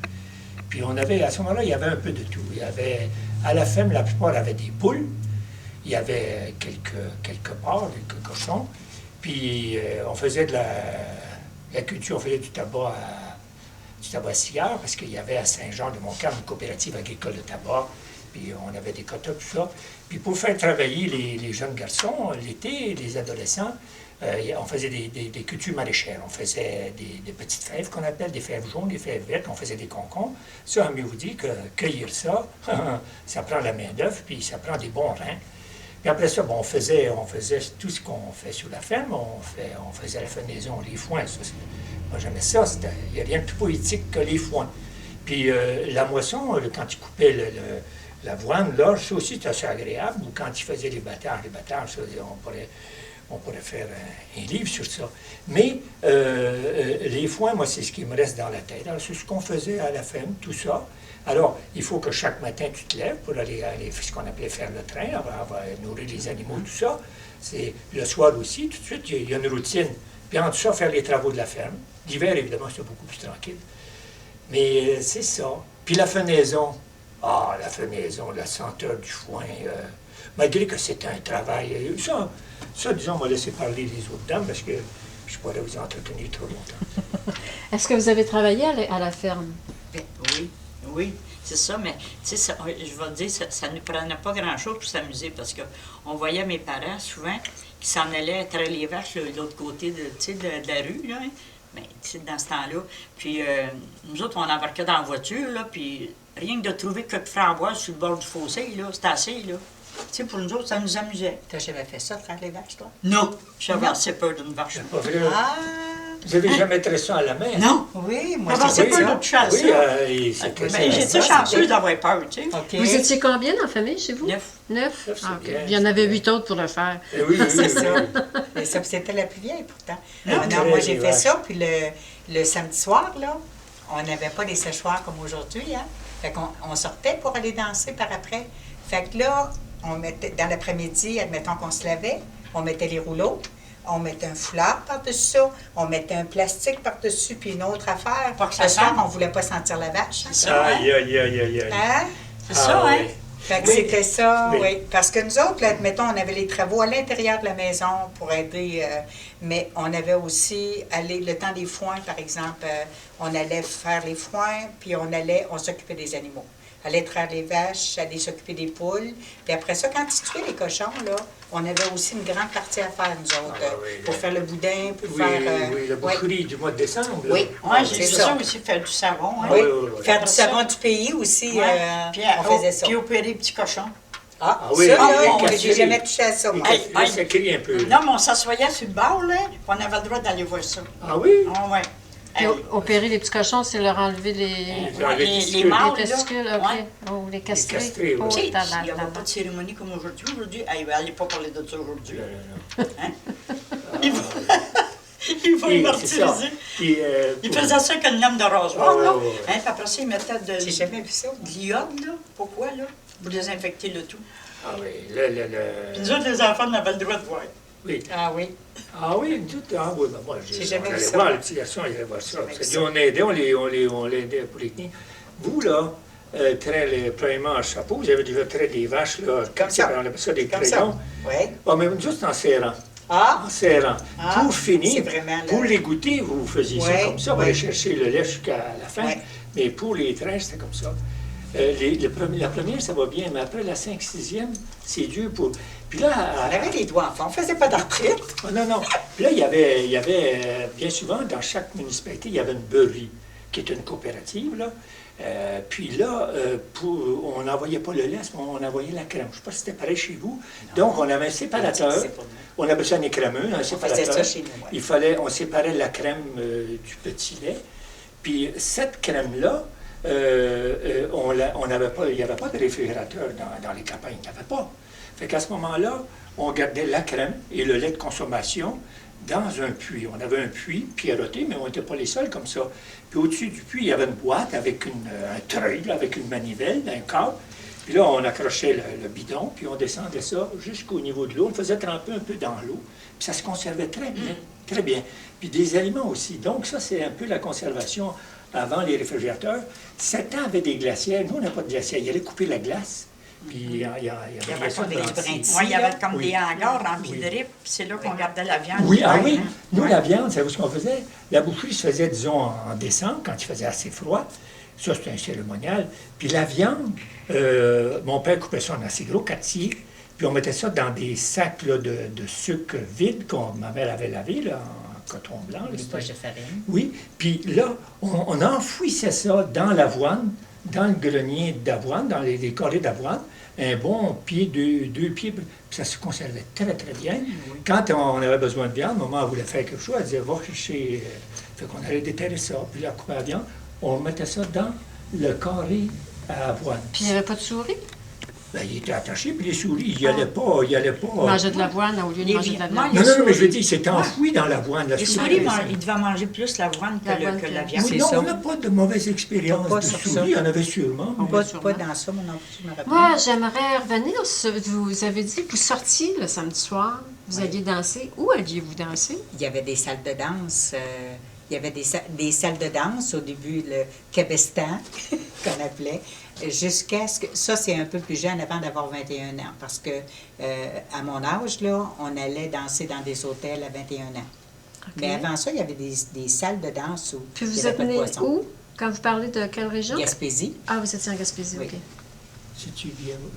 Puis on avait, à ce moment-là, il y avait un peu de tout. Il y avait, à la ferme, la plupart avaient des poules. Il y avait quelques porcs, quelques cochons. Puis on faisait de la culture, on faisait du tabac à cigare, parce qu'il y avait à Saint-Jean-de-Montcalm une coopérative agricole de tabac. Puis on avait des quotas, tout ça. Puis pour faire travailler les jeunes garçons, l'été, les adolescents, on faisait des cultures maraîchères. On faisait des petites fèves qu'on appelle, des fèves jaunes, des fèves vertes. On faisait des concombres. Ça, mieux vous dit que cueillir ça, ça prend la main-d'œuvre, puis ça prend des bons reins. Puis après ça, bon, on faisait tout ce qu'on fait sur la ferme. On faisait la fenaison, les foins. Ça, moi, j'aimais ça. Il n'y a rien de plus poétique que les foins. Puis la moisson, quand ils coupaient l'avoine, là, ça aussi, c'était assez agréable. Ou quand ils faisaient les battages, ça, on pourrait faire un livre sur ça. Mais les foins, moi, c'est ce qui me reste dans la tête. Alors, c'est ce qu'on faisait à la ferme, tout ça. Alors, il faut que chaque matin, tu te lèves pour aller ce qu'on appelait faire le train, nourrir les animaux, tout ça. C'est le soir aussi, tout de suite, il y a une routine. Puis en tout ça, faire les travaux de la ferme. L'hiver, évidemment, c'est beaucoup plus tranquille. Mais c'est ça. Puis la fenaison. Ah, la fenaison, la senteur du foin. Malgré que c'est un travail. Ça, disons, on va laisser parler les autres dames parce que je pourrais vous entretenir trop longtemps. Est-ce que vous avez travaillé à la ferme? Ben, oui, c'est ça, mais tu sais, je vais te dire, ça ne prenait pas grand-chose pour s'amuser parce qu'on voyait mes parents souvent qui s'en allaient traire les vaches de l'autre côté de la rue, là, hein. Mais tu sais, dans ce temps-là. Puis nous autres, on embarquait dans la voiture, là, puis rien que de trouver quelques framboises sur le bord du fossé, là, c'était assez, là. sais, pour nous autres, ça nous amusait. T'as jamais fait ça, traire les vaches, toi? Non, j'avais assez peur d'une vache. C'est pas vrai. Ah! Vous avez jamais tressé ça à la main? Non. Oui, moi, J'avais assez j'ai fait peur ça. de toucher à ça. Oui, c'est Mais tressé. j'étais chanceuse d'avoir peur, tu sais. OK. Vous étiez combien dans la famille chez vous? 9. 9? Neuf, c'est Ah, ok. bien, Il y en c'est avait bien. 8 autres pour le faire. Oui, oui, oui. C'est ça. Mais ça, c'était la plus vieille, pourtant. Ah, non, moi, j'ai les fait vaches. ça, puis le samedi soir, là, on n'avait pas des séchoirs comme aujourd'hui, hein. Fait qu'on on sortait pour aller danser par après. Fait que là, on mettait, dans l'après-midi, admettons qu'on se lavait, on mettait les rouleaux, on mettait un foulard par-dessus ça, on mettait un plastique par-dessus, puis une autre affaire. Pour que ça Le soir, sente. on ne voulait pas sentir la vache. Hein? C'est ça, hein? Aïe, aïe, aïe, aïe, aïe. Hein? C'est ça, hein? oui. Fait que Oui. c'était ça, Oui. oui. Parce que nous autres, là, admettons, on avait les travaux à l'intérieur de la maison pour aider, mais on avait aussi, le temps des foins, par exemple, on allait faire les foins, puis on s'occupait des animaux. Aller traire les vaches, aller s'occuper des poules. Puis après ça, quand ils tuaient les cochons, là, on avait aussi une grande partie à faire, nous autres, Ah, oui, pour faire le boudin, pour Oui, faire... oui, la ouais. boucherie du mois de décembre. là. Oui. Ouais, j'ai c'est fait ça. ça aussi, faire du savon. Hein? Oui, oui, oui. faire du Après ça- savon du pays aussi, Ouais. on faisait ça. Puis opérer les petits cochons. Ah, Ah oui, ça, les là, j'ai casseries. jamais touché à ça, moi. Là, ça crie un peu. là. Non, mais on s'assoyait sur le bord, là, puis on avait le droit d'aller voir ça. Ah oui? Ah, ouais. Puis opérer les petits cochons, c'est leur enlever les Enlever les testicules. mâles, les là. testicules, OK. Ouais. Oh, les castrer. castrés, oui. Oh, Tu sais, il n'y tabarnak. avait pas de cérémonie comme aujourd'hui. Aujourd'hui, allez pas parler de ça aujourd'hui. Non, non, non. Il va, il va Puis, les c'est ça. martyriser. Puis, Il pour- faisait ça avec une lame de rasoir, Oh, là. ouais, ouais. Hein, puis après ça, il mettait J'ai jamais vu ça. de l'iode, là. Pourquoi, là? Pour désinfecter le tout. Ah oui, Puis nous autres, les enfants, on avait le droit de voir. oui. Ah oui. Ah oui, tout. Ah oui, ben moi, J'ai jamais on vu allait ça, voir, moi. les petits garçons, ils allaient voir ça. Jamais vu C'est-à-dire, ça. on aidait, on les aidait pour les tenir. Vous, là, premièrement, en chapeau, vous avez déjà trait des vaches, là, Comme ça. on appelle ça des Comme ça. crayons. Oui. Ah, mais juste en serrant. Ah, En serrant. Ah, Pour finir, c'est vraiment là. pour les goûter, vous faisiez ça Ouais, comme ça, vous ouais. allez chercher le lait jusqu'à la fin. Ouais. Mais pour les traits, c'était comme ça. La première, ça va bien, mais après la 5, 6e, c'est dur pour. Puis là, on avait les doigts enfants. On faisait pas d'arthrite. oh, non, non. Puis là, il y avait bien souvent, dans chaque municipalité, il y avait une beurrerie, qui est une coopérative, là. Puis là, on n'envoyait pas le lait, on envoyait la crème. Je ne sais pas si c'était pareil chez vous. Donc, on avait un séparateur. C'est pas nous. On appelait ça un écrémeux, un séparateur. ça chez nous, ouais. On séparait la crème du petit lait. Puis cette crème-là, on n'avait pas, il n'y avait pas de réfrigérateur dans les campagnes, il n'y en avait pas. Fait qu'à ce moment-là, on gardait la crème et le lait de consommation dans un puits. On avait un puits pierroté, mais on n'était pas les seuls comme ça. Puis au-dessus du puits, il y avait une boîte avec un treuil, là, avec une manivelle, un câble. Puis là, on accrochait le bidon, puis on descendait ça jusqu'au niveau de l'eau. On le faisait tremper un peu dans l'eau, puis ça se conservait très bien, très bien. Puis des aliments aussi. Donc ça, c'est un peu la conservation avant les réfrigérateurs. Certains avaient des glacières. Nous, on n'a pas de glacière. Il allait couper la glace. Puis il y avait comme des dans- brindilles. Oui, il y avait comme Oui. des hangars remplis Oui. de riz, puis c'est là qu'on gardait la viande. Oui, ah Ouais, oui. hein. Nous, Ouais. la viande, savez-vous ce qu'on faisait? La boucherie se faisait, disons, en décembre, quand il faisait assez froid. Ça, c'était un cérémonial. Puis la viande, mon père coupait ça en assez gros quartier. Puis on mettait ça dans des sacs là, de sucre vide qu'on ma mère avait lavé là, en coton blanc. là, Les c'était- poches de farine. Oui, puis là, on enfouissait ça dans l'avoine, dans le grenier d'avoine, dans les carrés d'avoine, un bon pied, deux pieds, puis ça se conservait très, très bien. Quand on avait besoin de viande, maman voulait faire quelque chose, elle disait, va chercher, fait qu'on allait déterrer ça, puis là, couper la viande, on mettait ça dans le carré à avoine. Puis il n'y avait pas de souris? Ben, il était attaché, puis les souris, il n'y allait pas, Ils mangeaient de l'avoine au lieu de Les manger de la vi- moi, viande. Non, non, non, mais je veux souris. dire, c'était enfoui dans l'avoine. La Les souris, souris, elle- ils devaient manger plus l'avoine L'avoine que que- la viande. Oui, C'est non, ça. on n'a pas de mauvaise expérience Pas de sur souris, ça. il y en avait sûrement. mais- Pas dans ça, mon enfant, je me rappelle. Moi, j'aimerais revenir sur. Vous avez dit que vous sortiez le samedi soir, vous alliez danser. Où alliez-vous danser? Il y avait des salles de danse. Il y avait des salles de danse au début, le cabestan, qu'on appelait, jusqu'à ce que... Ça, c'est un peu plus jeune, avant d'avoir 21 ans, parce que à mon âge, là, on allait danser dans des hôtels à 21 ans. Mais avant ça, il y avait des salles de danse où Puis il y vous avait êtes pas de né boisson. où? Quand vous parlez de quelle région? Gaspésie. Ah, vous étiez en Gaspésie, Oui. OK. C'est-tu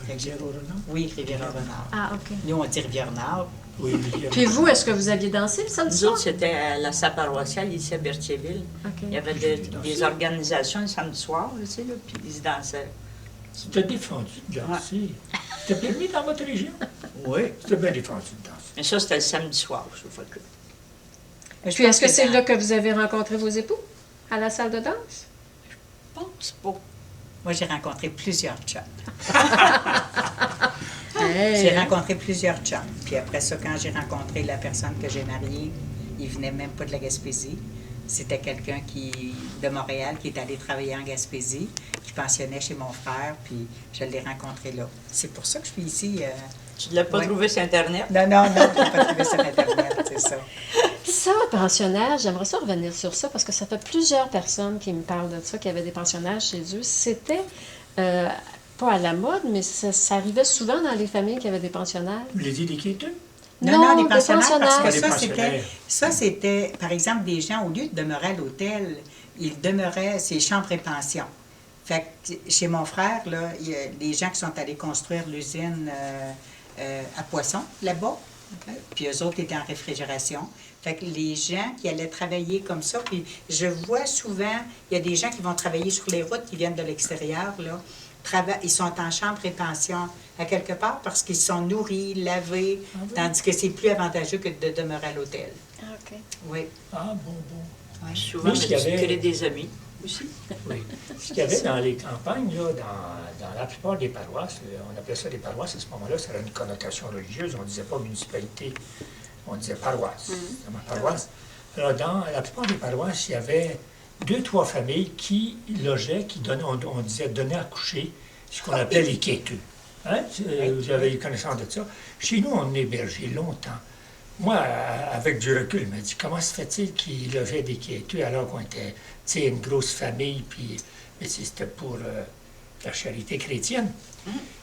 Rivière-au-Renard? Oui, Rivière-Renard. Ah, OK. Nous, on dit Rivière-Nord. Oui, Rivière. Puis vous, est-ce que vous alliez danser le samedi Nous soir? autres, c'était à la salle paroissiale ici à Berthierville. OK. Il y avait des organisations le samedi soir, tu sais, là, puis ils se dansaient. C'était défendu de danser. C'était permis dans votre région? Oui. C'était bien défendu de danser. Mais ça, c'était le samedi soir, ça, fait que... Puis est-ce que c'est là que vous avez rencontré vos époux? À la salle de danse? Je pense pas. Moi, j'ai rencontré plusieurs chums. Hey. J'ai rencontré plusieurs chums. Puis après ça, quand j'ai rencontré la personne que j'ai mariée, il venait même pas de la Gaspésie. C'était quelqu'un de Montréal qui est allé travailler en Gaspésie, qui pensionnait chez mon frère, puis je l'ai rencontré là. C'est pour ça que je suis ici. Tu ne l'as pas Ouais. trouvé sur Internet? Non, je ne l'ai pas trouvé sur Internet, c'est ça. Ça, pensionnaire, j'aimerais ça revenir sur ça parce que ça fait plusieurs personnes qui me parlent de ça, qui avaient des pensionnaires chez eux. C'était pas à la mode, mais ça arrivait souvent dans les familles qui avaient des pensionnaires. Vous l'avez dit des quêteux? Non, les des pensionnaires, parce que Des pensionnaires. ça, c'était, par exemple, des gens, au lieu de demeurer à l'hôtel, ils demeuraient, c'est chambres et pensions. Fait que chez mon frère, là, il y a des gens qui sont allés construire l'usine à Poisson, là-bas. Puis eux autres étaient en réfrigération. Fait que les gens qui allaient travailler comme ça, puis je vois souvent, il y a des gens qui vont travailler sur les routes, qui viennent de l'extérieur, là. Ils sont en chambre et pension à quelque part parce qu'ils sont nourris, lavés, tandis que c'est plus avantageux que de demeurer à l'hôtel. Ah, OK. Oui. Ah, bon. Ouais. Souvent, Nous, ce qu'il y tu avait- crées des amis aussi. Oui. Ce qu'il y avait dans les campagnes, là, dans la plupart des paroisses, on appelait ça des paroisses à ce moment-là, ça avait une connotation religieuse, on ne disait pas municipalité, on disait paroisse. Dans ma paroisse. Alors, dans la plupart des paroisses, il y avait 2-3 familles qui logeaient, qui donnaient, on disait donner à coucher, ce qu'on appelait les quêteux. Hein? Vous avez eu connaissance de ça. Chez nous, on hébergeait longtemps. Moi, avec du recul, je me dis, comment se fait-il qu'ils logeaient des quêteux alors qu'on était, tu sais, une grosse famille, puis mais c'était pour la charité chrétienne.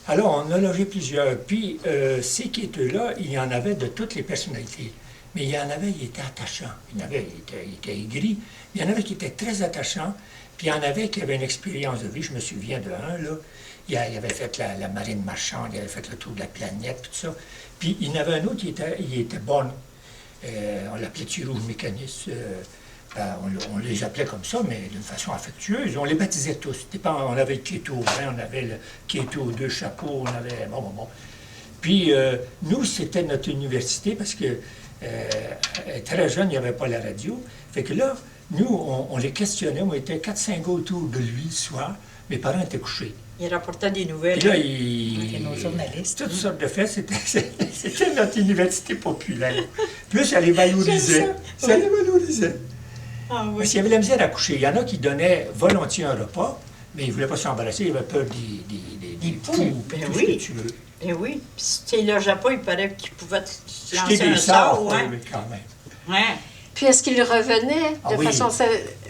Alors, on a logé plusieurs. Puis, ces quêteux-là, il y en avait de toutes les personnalités. Mais il y en avait, ils étaient attachants. Il étaient aigris. Il y en avait qui étaient très attachants. Puis, il y en avait qui avaient une expérience de vie. Je me souviens de un, là. Il avait fait la marine marchande, il avait fait le tour de la planète, tout ça. Puis, il y en avait un autre qui était bon. On l'appelait Rouge Mécaniste. On les appelait comme ça, mais d'une façon affectueuse. On les baptisait tous. On avait le Kéto au vin, on avait le Kéto aux 2 chapeaux, on avait... Bon. Puis, nous, c'était notre université parce que très jeune, il n'y avait pas la radio. Fait que là, nous, on les questionnait. On était 4-5 gars autour de lui le soir. Mes parents étaient couchés. Il rapportait des nouvelles. Puis là, C'était nos journalistes. toutes sortes de faits, c'était notre université populaire. Plus, ça les valorisait. Ça les valorisait. Ah oui. Parce qu'il y avait de la misère à coucher. Il y en a qui donnaient volontiers un repas, mais ils ne voulaient pas s'embarrasser, ils avaient peur des poux, Ben tout oui. ce que tu veux. Eh oui. Puis si tu ne logeais pas, il paraît qu'il pouvait te Jeter lancer des un sorts, sort, oui, ouais. mais quand même. Ouais. Puis est-ce qu'il revenait Ah de oui. façon...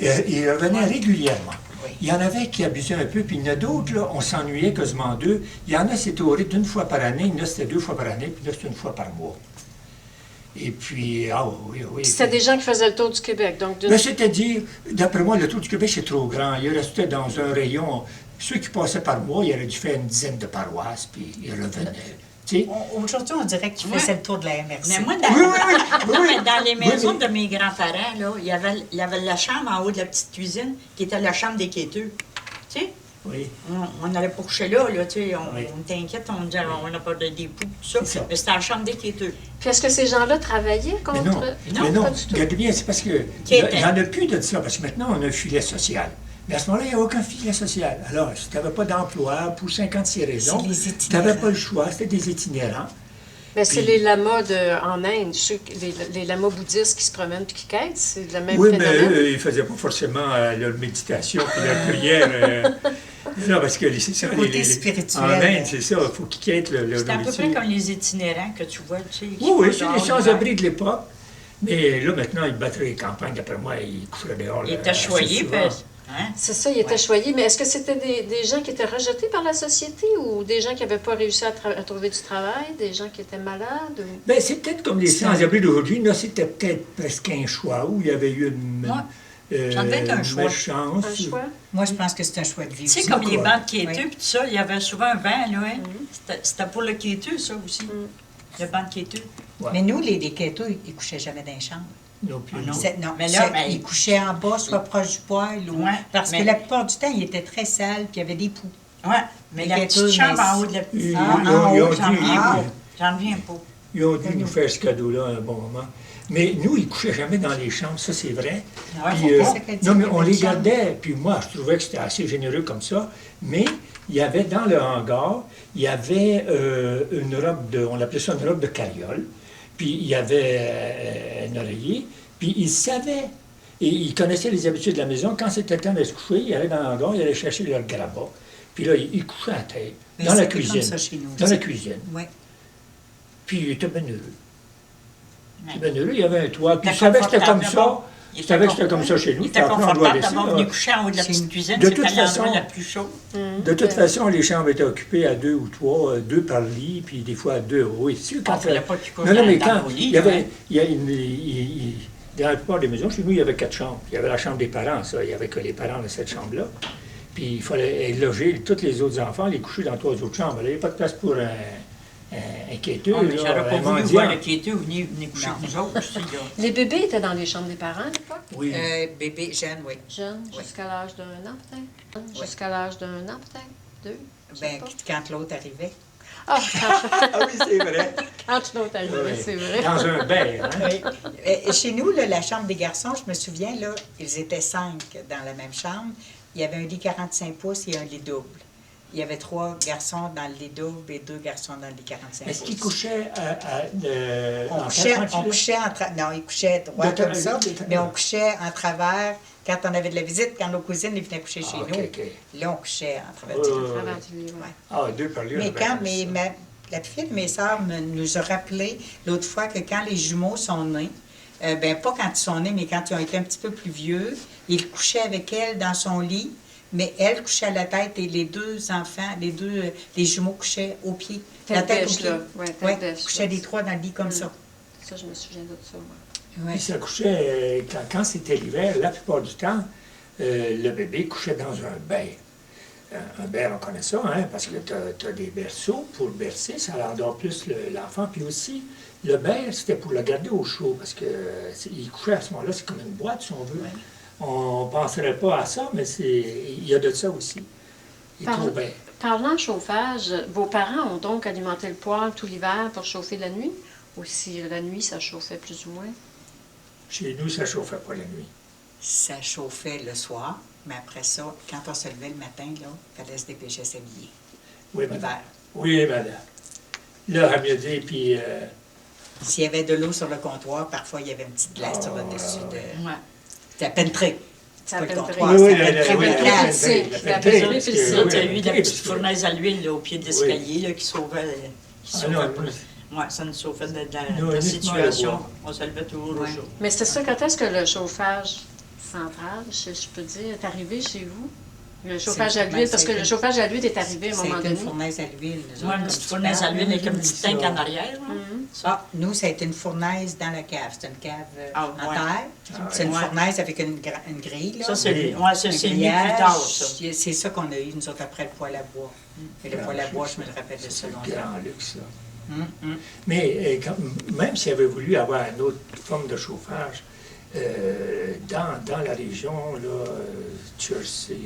Ils revenaient régulièrement. Oui. Il y en avait qui abusaient un peu, puis il y en a d'autres, là, on s'ennuyait quasiment d'eux. Il y en a, c'était au rythme d'une fois par année, il y en a, c'était 2 fois par année, puis là, c'était 1 fois par mois. Et puis, oui. C'était des gens qui faisaient le tour du Québec, donc... Mais c'est-à-dire, d'après moi, le tour du Québec, c'est trop grand. Il restait dans un rayon. Ceux qui passaient par mois, il aurait dû faire une dizaine de paroisses, puis ils revenaient. Tu sais? Aujourd'hui, on dirait qu'il faisait le tour de la MRC. Mais moi, Oui. mais dans les maisons mais- de mes grands-parents, là, il y avait la chambre en haut de la petite cuisine qui était la chambre des quêteux. Tu sais, Oui. on n'allait pas coucher là, tu sais, Oui. on t'inquiète, on disait on n'a pas des poux, tout ça. C'est ça. Mais c'était la chambre des quêteux. Puis est-ce que ces gens-là travaillais contre... Mais non, Non, pas du tout. regardez bien, c'est parce que Qui il était? n'y en a plus de ça, parce que maintenant, on a un filet social. Mais à ce moment-là, il n'y a aucun filet social. Alors, si tu n'avais pas d'emploi, pour 56 raisons, C'est les tu itinérants. n'avais pas le choix, c'était des itinérants. Mais c'est Puis- les lamas en Inde, les lamas bouddhistes qui se promènent et qui quêtent, c'est le même Oui, mais phénomène. eux, ils ne faisaient pas forcément leur méditation puis leur prière. Non, parce que c'est ça, Le côté spirituel. En Inde, c'est ça, il faut qu'ils quittent le C'était à peu nourriture. près comme les itinérants que tu vois, tu sais. qui Oui, vont c'est dehors les l'hiver. sans-abri de l'époque. Mais là, maintenant, ils battraient les campagnes. D'après moi, ils coucheraient dehors. Ils là, étaient assez choyés, souvent. puis... Hein? C'est ça, ils étaient Ouais. choyés. Mais est-ce que c'était des gens qui étaient rejetés par la société ou des gens qui n'avaient pas réussi à trouver du travail, des gens qui étaient malades? Ou... Ben, c'est peut-être comme les sans-abri d'aujourd'hui. Là, c'était peut-être presque un choix où il y avait eu une Ça devait être un choix. malchance. Un choix? Moi, je pense que c'est un choix de vie. Tu sais, aussi. comme les quoi? bancs de quêteux, Oui. puis tout ça, il y avait souvent un banc, là, hein? C'était pour le quêteux, ça aussi. Le banc de quêteux. Ouais. Mais nous, les quêteux, ils ne couchaient jamais dans les chambres. Non plus. Ah, non. Non, Mais là, ben, ils couchaient en bas, soit proche du poêle. Ouais, Parce mais- que la plupart du temps, ils étaient très sales, puis il y avait des poux. Ouais, Mais Les la quêteux, petite chambre mais en haut de la petite... Ils- Ah, ils en ont haut, dit- j'en reviens pas. Ils ont dû nous faire ce cadeau-là un bon moment. Mais nous, ils ne couchaient jamais dans les chambres, ça c'est vrai. Ouais, Puis, faut pas. C'est ça qu'elle dit, non, mais il y on avait les une chambre. gardait, puis moi, je trouvais que c'était assez généreux comme ça. Mais il y avait dans le hangar, il y avait une robe de, on appelait ça une robe de carriole. Puis il y avait un oreiller, puis ils savaient, et ils connaissaient les habitudes de la maison. Quand c'était le temps de se coucher, ils allaient dans le hangar, ils allaient chercher leur grabat. Puis là, ils couchaient à tête, Mais dans la c'était comme cuisine. ça chez nous Dans aussi. la cuisine. Oui. Puis ils étaient bien heureux. Ouais. Ils étaient bien heureux, il y avait un toit. Puis Il je savais que était c'était comme confortable, ça. Je savais que c'était comme ça chez nous. Il était Puis après, on doit confortable laisser, d'avoir là. venu coucher en haut de la C'est petite une- cuisine. de C'était toute l'endroit façon- la plus chaude. De toute façon, les chambres étaient occupées à 2 ou 3, 2 par lit, puis des fois à 2. Oui, c'est sûr. Il ne fallait pas qu'ils couchent Non, non, mais dans quand nos lits, il y avait, hein. dans la plupart des maisons, chez nous, il y avait 4 chambres. Il y avait la chambre des parents, ça. Il n'y avait que les parents dans cette chambre-là. Puis il fallait loger tous les autres enfants, les coucher dans 3 autres chambres. Il n'y avait pas de place pour un quêteux, Ah, mais là, j'aurais pas un voulu mendiant. voir le quêteux venir coucher Non. avec nous autres aussi, là. Les bébés étaient dans les chambres des parents à l'époque? Oui. Bébé, jeune, oui. Jeunes, Oui. jusqu'à l'âge d'un an peut-être? Oui. Jusqu'à l'âge d'un an peut-être? 2? Je sais Ben, pas. quand l'autre arrivait. Ah, Ah oui, c'est vrai. quand tu l'autre arrivé, Oui. c'est vrai. Dans un bain, hein? Oui. Chez nous, là, la chambre des garçons, je me souviens, là, ils étaient 5 dans la même chambre. Il y avait un lit 45 pouces et un lit double. Il y avait 3 garçons dans le lit double et 2 garçons dans le lit 45 pouces. Est-ce qu'ils couchaient On en couchait, quatre on couchait non, ils couchaient droit De comme ça, de- mais on couchait en travers quand on avait de la visite, quand nos cousines ils venaient coucher chez Ah, ok, nous. ok. Là, on couchait en travers Ouais, du ouais, lit. ouais. Avant du lit, ouais. Ah, 2 par lit. on Mais avait quand comme ça. la fille de mes sœurs nous a rappelé l'autre fois que quand les jumeaux sont nés, ben pas quand ils sont nés, mais quand ils ont été un petit peu plus vieux, il couchait avec elle dans son lit, mais elle couchait à la tête et les 2 enfants, les jumeaux couchaient au pied. La Tête tête au bêche, pied. là. Ouais, tête Ouais, bêche, couchaient là. les 3 dans le lit comme Mm. ça. Ça, je me souviens de ça, moi. Ouais. Puis ça couchait, quand c'était l'hiver, la plupart du temps, le bébé couchait dans un bain. Un bain, on connaît ça, hein, parce que tu as des berceaux pour le bercer, ça endort plus l'enfant. Puis aussi, le bain, c'était pour le garder au chaud, parce qu'il couchait à ce moment-là, c'est comme une boîte, si on veut. On ne penserait pas à ça, mais il y a de ça aussi. Il est trop bien. Parlant chauffage, vos parents ont donc alimenté le poêle tout l'hiver pour chauffer la nuit? Ou si la nuit, ça chauffait plus ou moins? Chez nous, ça ne chauffait pas la nuit. Ça chauffait le soir, mais après ça, quand on se levait le matin, là, il fallait se dépêcher de s'habiller. Oui, madame. L'hiver. Oui, madame. Là, à mieux dire, puis... S'il y avait de l'eau sur le comptoir, parfois il y avait une petite glace sur le dessus de. Ouais. C'était à peine près. C'est pas le peine près. comptoir, Oui, c'était à peine oui, près. la La peine glace. près, glace. la La peine peine près, près, parce puis que- le Là, oui, tu as eu la parce petite que- fournaise à l'huile là, au pied de l'escalier là, qui sauvait. Qui Ah sauvait non, pas. nous- Ouais, ça nous sauvait de la Nous, uniquement situation. le bois. On se levait toujours au Ouais. chaud. Mais c'est ça, quand est-ce que le chauffage central, je peux dire, est arrivé chez vous? Le chauffage à l'huile, parce que le chauffage à l'huile est arrivé à un moment C'était une donné. fournaise à l'huile. nous Ouais, autres, une petite comme fournaise tu à l'huile avec un oui, petit ça. tank en arrière. là. Mhm. Ah, nous, ça a été une fournaise dans la cave. C'était une cave Ah, en ouais. terre. Ah, C'est une ouais. fournaise avec une grille. Là. Ça, c'est Oui. ouais, c'est Un venu plus grillage. tard, ça. C'est ça qu'on a eu, nous autres, après le poêle à bois. Et le Ah, poêle à je bois, sais je me le rappelle de C'est ça un longtemps. grand luxe, ça. Hum. Mais même s'il avait voulu avoir une autre forme de chauffage, dans la région, là, Jersey,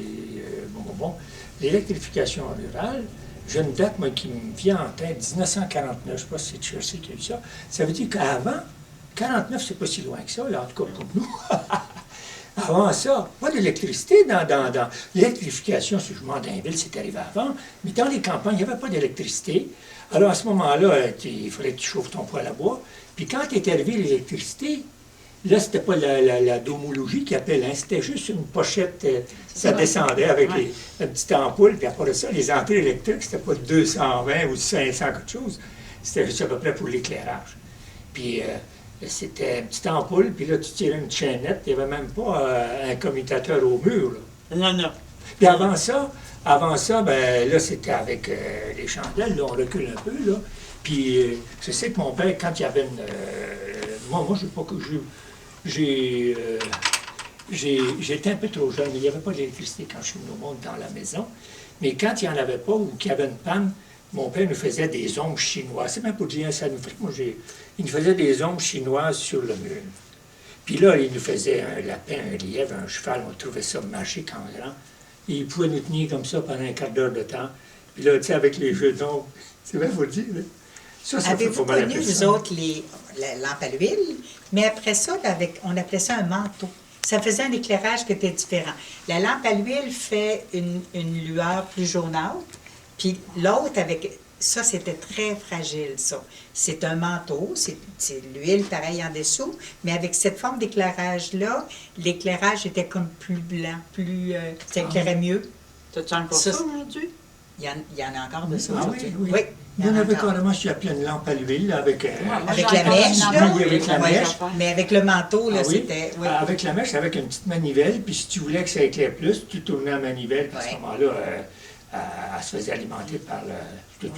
bon, l'électrification rurale, j'ai une date, moi, qui me vient en tête, 1949, je ne sais pas si c'est Jersey qui a eu ça. Ça veut dire qu'avant, 49, c'est pas si loin que ça, là, en tout cas pour nous. Avant ça, pas d'électricité dans l'électrification, si je m'en dans les villes, c'est arrivé avant, mais dans les campagnes, il n'y avait pas d'électricité. Alors à ce moment-là, il fallait que tu chauffes ton poêle à bois. Puis quand est arrivée l'électricité, là, c'était pas la domologie qui appelle, hein, c'était juste une pochette, ça descendait avec Ouais. une petite ampoule, puis après ça, les entrées électriques, c'était pas 220 ou 500 quelque chose, c'était juste à peu près pour l'éclairage. Puis c'était une petite ampoule, puis là, tu tirais une chaînette, il n'y avait même pas un commutateur au mur, là. Non, non. Puis avant ça, ben là, c'était avec les chandelles, là, on recule un peu, là. Puis je sais que mon père, quand il y avait une... moi, je sais pas que j'étais un peu trop jeune, il n'y avait pas d'électricité quand je suis venu au monde dans la maison. Mais quand il n'y en avait pas ou qu'il y avait une panne, mon père nous faisait des ombres chinoises. C'est même pas dire ça nous fait. Il nous faisait des ombres chinoises sur le mur. Puis là, il nous faisait un lapin, un lièvre, un cheval, on trouvait ça magique en grand. Et il pouvait nous tenir comme ça pendant un quart d'heure de temps. Puis là, tu sais, avec les jeux d'ombre, c'est bien, faut le dire. Là. Ça fait Avez-vous pas mal connu, après vous ça. autres, la lampe à l'huile? Mais après ça, là, on appelait ça un manteau. Ça faisait un éclairage qui était différent. La lampe à l'huile fait une lueur plus jaunâtre, puis l'autre avec... Ça, c'était très fragile, ça. C'est un manteau, c'est l'huile pareil en dessous, mais avec cette forme d'éclairage-là, l'éclairage était comme plus blanc, ça éclairait mieux. T'as-tu encore Ça, ça aujourd'hui? Il y en a encore de ça Ah aujourd'hui. oui, oui. il y Il y en en a avait encore. carrément, je appelé une lampe à l'huile, là, avec... Avec la mèche, là? Oui, avec la Ouais, mèche. Mais avec le manteau, là, Ah oui? c'était... oui. Avec la mèche, avec une petite manivelle, puis si tu voulais que ça éclaire plus, tu tournais la manivelle, puis à ce Ouais. moment-là, elle se faisait alimenter par toute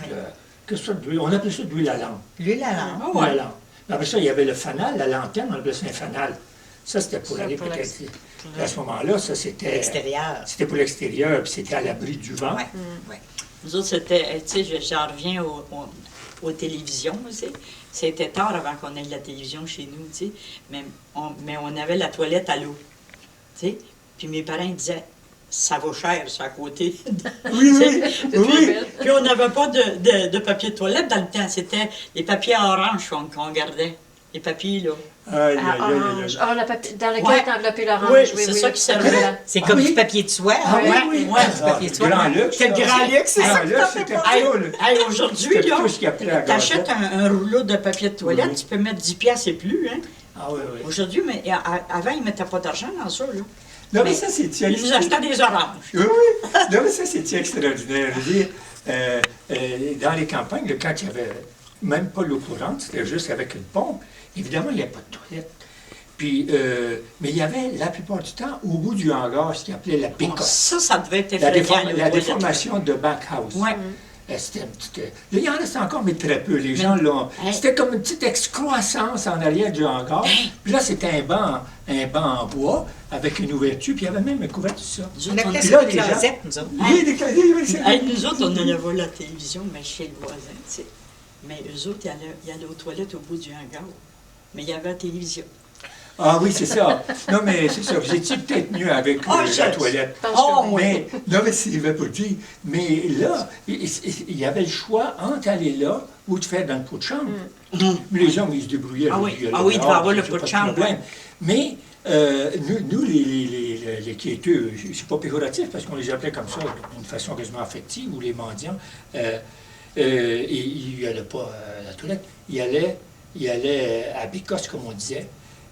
qu'est-ce que c'est de l'huile? On appelait ça de l'huile à lampe. L'huile à lampe. Ah L'huile à ouais. lampe. Après ça, il y avait le fanal, la lanterne, on appelait ça un fanal. Ça, c'était pour Ça, aller pour peut-être... À ce moment-là, ça, c'était... L'extérieur. C'était pour l'extérieur, puis c'était à l'abri du vent. Oui, oui. Nous autres, c'était, tu sais, j'en reviens aux télévisions, tu sais. C'était tard avant qu'on ait de la télévision chez nous, tu sais. Mais on avait la toilette à l'eau, tu sais. Puis mes parents disaient, ça vaut cher, ça, à côté. Oui, oui, oui. Puis on n'avait pas de papier de toilette dans le temps. C'était les papiers orange qu'on gardait. Les papiers, là. Aïe, aïe, Ah, aïe, aïe, orange. aïe. Ah, dans lequel Ouais. est enveloppé l'orange. Oui, c'est ça qui servait. Voilà. C'est Ah comme oui? du papier de soie. Ah oui, Ouais, oui. ouais. Du papier de soie. Grand luxe. C'est le grand luxe, c'est ça que là, t'en fais c'était pas. Hey, ça, là. hey, aujourd'hui, C'était là, tout ce qu'il appelait la t'achètes gazette. un rouleau de papier de toilette, Oui. tu peux mettre 10 piastres et plus, hein. Ah oui, oui. Aujourd'hui, mais avant, ils ne mettaient pas d'argent dans ça, là. Non, mais Mais ça, c'est... Ils nous achetaient des oranges. Oui, oui. Non, mais ça, c'est extraordinaire. Je veux dire, dans les campagnes, là, quand il n'y avait même pas l'eau courante, c'était juste avec une pompe, évidemment, il n'y avait pas de toilette. Puis, mais il y avait, la plupart du temps, au bout du hangar, ce qu'ils appelait la Bon, bécosse. ça devait être La, effrayant. les la toilettes. déformation de backhouse. Ouais. C'était une petite... Là, il y en reste encore, mais très peu. Les gens, là, Hey. c'était comme une petite excroissance en arrière du hangar. Puis là, c'était un banc en bois avec une ouverture, puis il y avait même un couvercle sur ça. Nous On autres, appelait Puis ça là, des les gens- closettes, nous autres. Oui, des casiers, oui, c'est vrai. Hey, nous autres, on allait voir la télévision, mais chez le voisin, tu sais. Mais eux autres, ils allaient aux toilettes au bout du hangar. Mais il y avait la télévision. Ah oui, c'est ça. Non, mais c'est ça. Vous étiez peut-être mieux avec Ah, la je- toilette. Oh, oui. Mais, non, mais c'est va pas dire. Mais là, il y avait le choix entre aller là ou de faire dans le pot de chambre. Mais les gens, ils se débrouillaient. Ah je oui. veux dire, Ah oui, il devait dehors, avoir le c'est pot de pas chambre, problème. ouais. Mais nous les quêteux, c'est pas péjoratif parce qu'on les appelait comme ça d'une façon quasiment affective, ou les mendiants, ils n'allaient pas à la toilette. Ils allaient à Bécosse, comme on disait.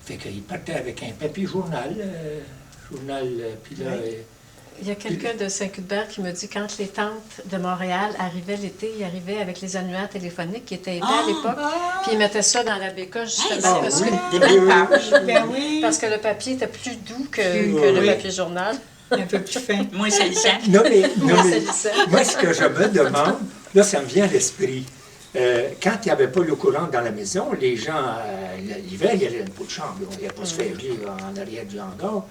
Fait qu'ils partaient avec un papier journal, puis là... Il y a quelqu'un de Saint-Cuthbert qui me dit quand les tantes de Montréal arrivaient l'été, ils arrivaient avec les annuaires téléphoniques qui étaient épais à l'époque, puis ils mettaient ça dans la bécosse justement parce, oui. que, Des belles pages. Ben oui. parce que le papier était plus doux que Oui. le papier journal. Un peu plus fin. Moi, ça y est. Non, mais, Moins salissant. moi, ce que je me demande, là, ça me vient à l'esprit. Quand il n'y avait pas l'eau courante dans la maison, les gens, l'hiver, il y avait une peau de chambre. On n'allait pas se faire vivre en arrière du hangar.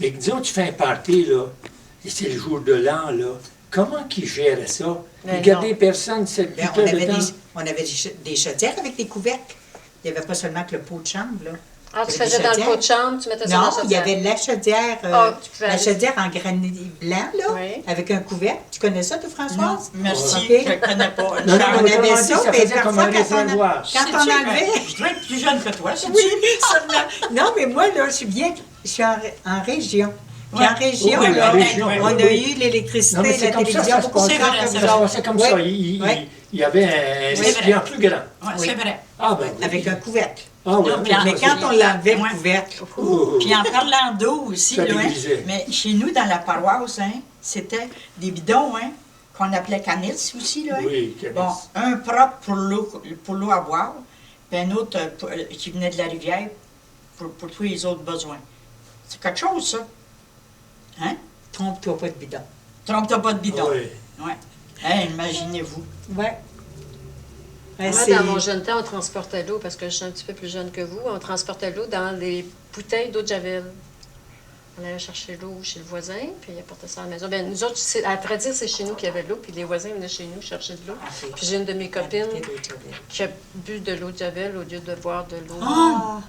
Mais disons, tu fais un party, là, et c'est le jour de l'an, là. Comment qu'ils géraient ça? Mais Ils gardaient non. personne cette Ben, putain de temps? on avait des chaudières avec des couvercles. Il n'y avait pas seulement que le pot de chambre, là. Ah, tu Il y avait faisais des dans le chaudières. pot de chambre, tu mettais ça dans Non, la il y chaudière. avait la chaudière, Ah, tu pouvais la aller- chaudière en granit blanc, là, Oui. avec un couvercle. Tu connais ça, toi, Non, Françoise? merci, Ok. je ne connais pas. Non, non, On mais avait autrement ça, dit, ça mais faisait comme parfois, un réservoir. quand on enlevait... Je dois être plus jeune que toi, c'est Oui, non, mais moi, là, je suis en région. Puis en région, Oui, là, en région, on a oui. eu l'électricité, Non, mais la c'est comme ça, télévision, ça se beaucoup passait. plus tard vrai, que c'est nous Ça se autres. passait comme Ouais. ça. Il y avait un C'est récipient plus grand. Ouais, Oui. c'est vrai. Ah, ben oui. Avec un couvercle. Ah, ouais. Non, puis en- Mais quand on l'enlevait, le Ouais. couvercle, Oh. Puis en parlant d'eau aussi, Ça là, hein, dégrisait. mais chez nous, dans la paroisse, hein, c'était des bidons hein, qu'on appelait canis aussi. Là, hein. Oui, canis. Bon, un propre pour l'eau à boire, puis un autre qui venait de la rivière pour tous les autres besoins. C'est quelque chose, ça. Hein? trompe-toi pas de bidon. Trompe-toi pas de bidon. Oui. Ouais. Hein, imaginez-vous. Ouais. Ouais, Moi, c'est- dans mon jeune temps, on transportait l'eau, parce que je suis un petit peu plus jeune que vous, on transportait l'eau dans des bouteilles d'eau de Javel. On allait chercher l'eau chez le voisin, puis il apportait ça à la maison. Bien, nous autres, à vrai dire, c'est chez nous qu'il y avait de l'eau, puis les voisins venaient chez nous chercher de l'eau. Puis j'ai une de mes copines qui a bu de l'eau de Javel au lieu de boire de l'eau. Ah,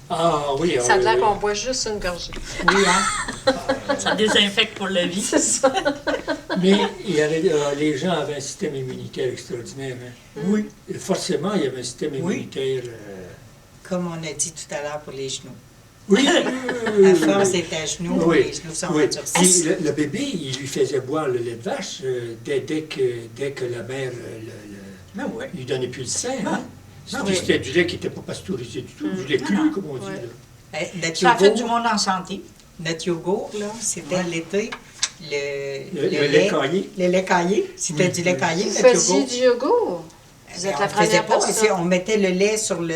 Ah, oui. Ça a oui, l'air oui. qu'on boit juste une gorgée. oui, hein? Ça désinfecte pour la vie. C'est ça. Mais les gens avaient un système immunitaire extraordinaire. Hein. Oui. Et forcément, il y avait un système Oui. immunitaire. Comme on a dit tout à l'heure pour les genoux. Oui, À force d'être à genoux, oui, les genoux sont oui. endurcis. Puis le bébé, il lui faisait boire le lait de vache dès que la mère Ben oui. lui donnait plus le sein. Hein. Ah oui. C'était du lait qui n'était pas pasteurisé du tout, du lait Non, cru, non. comme on dit. Ouais. Là. Notre Ça a fait du yogourt, monde en santé. notre yogourt, là, c'était l'été, Le lait caillé. Le lait caillé. C'était du lait caillé, Vous notre faisiez yogourt. du yogourt? Vous êtes On la faisait première pas, personne. on mettait le lait sur le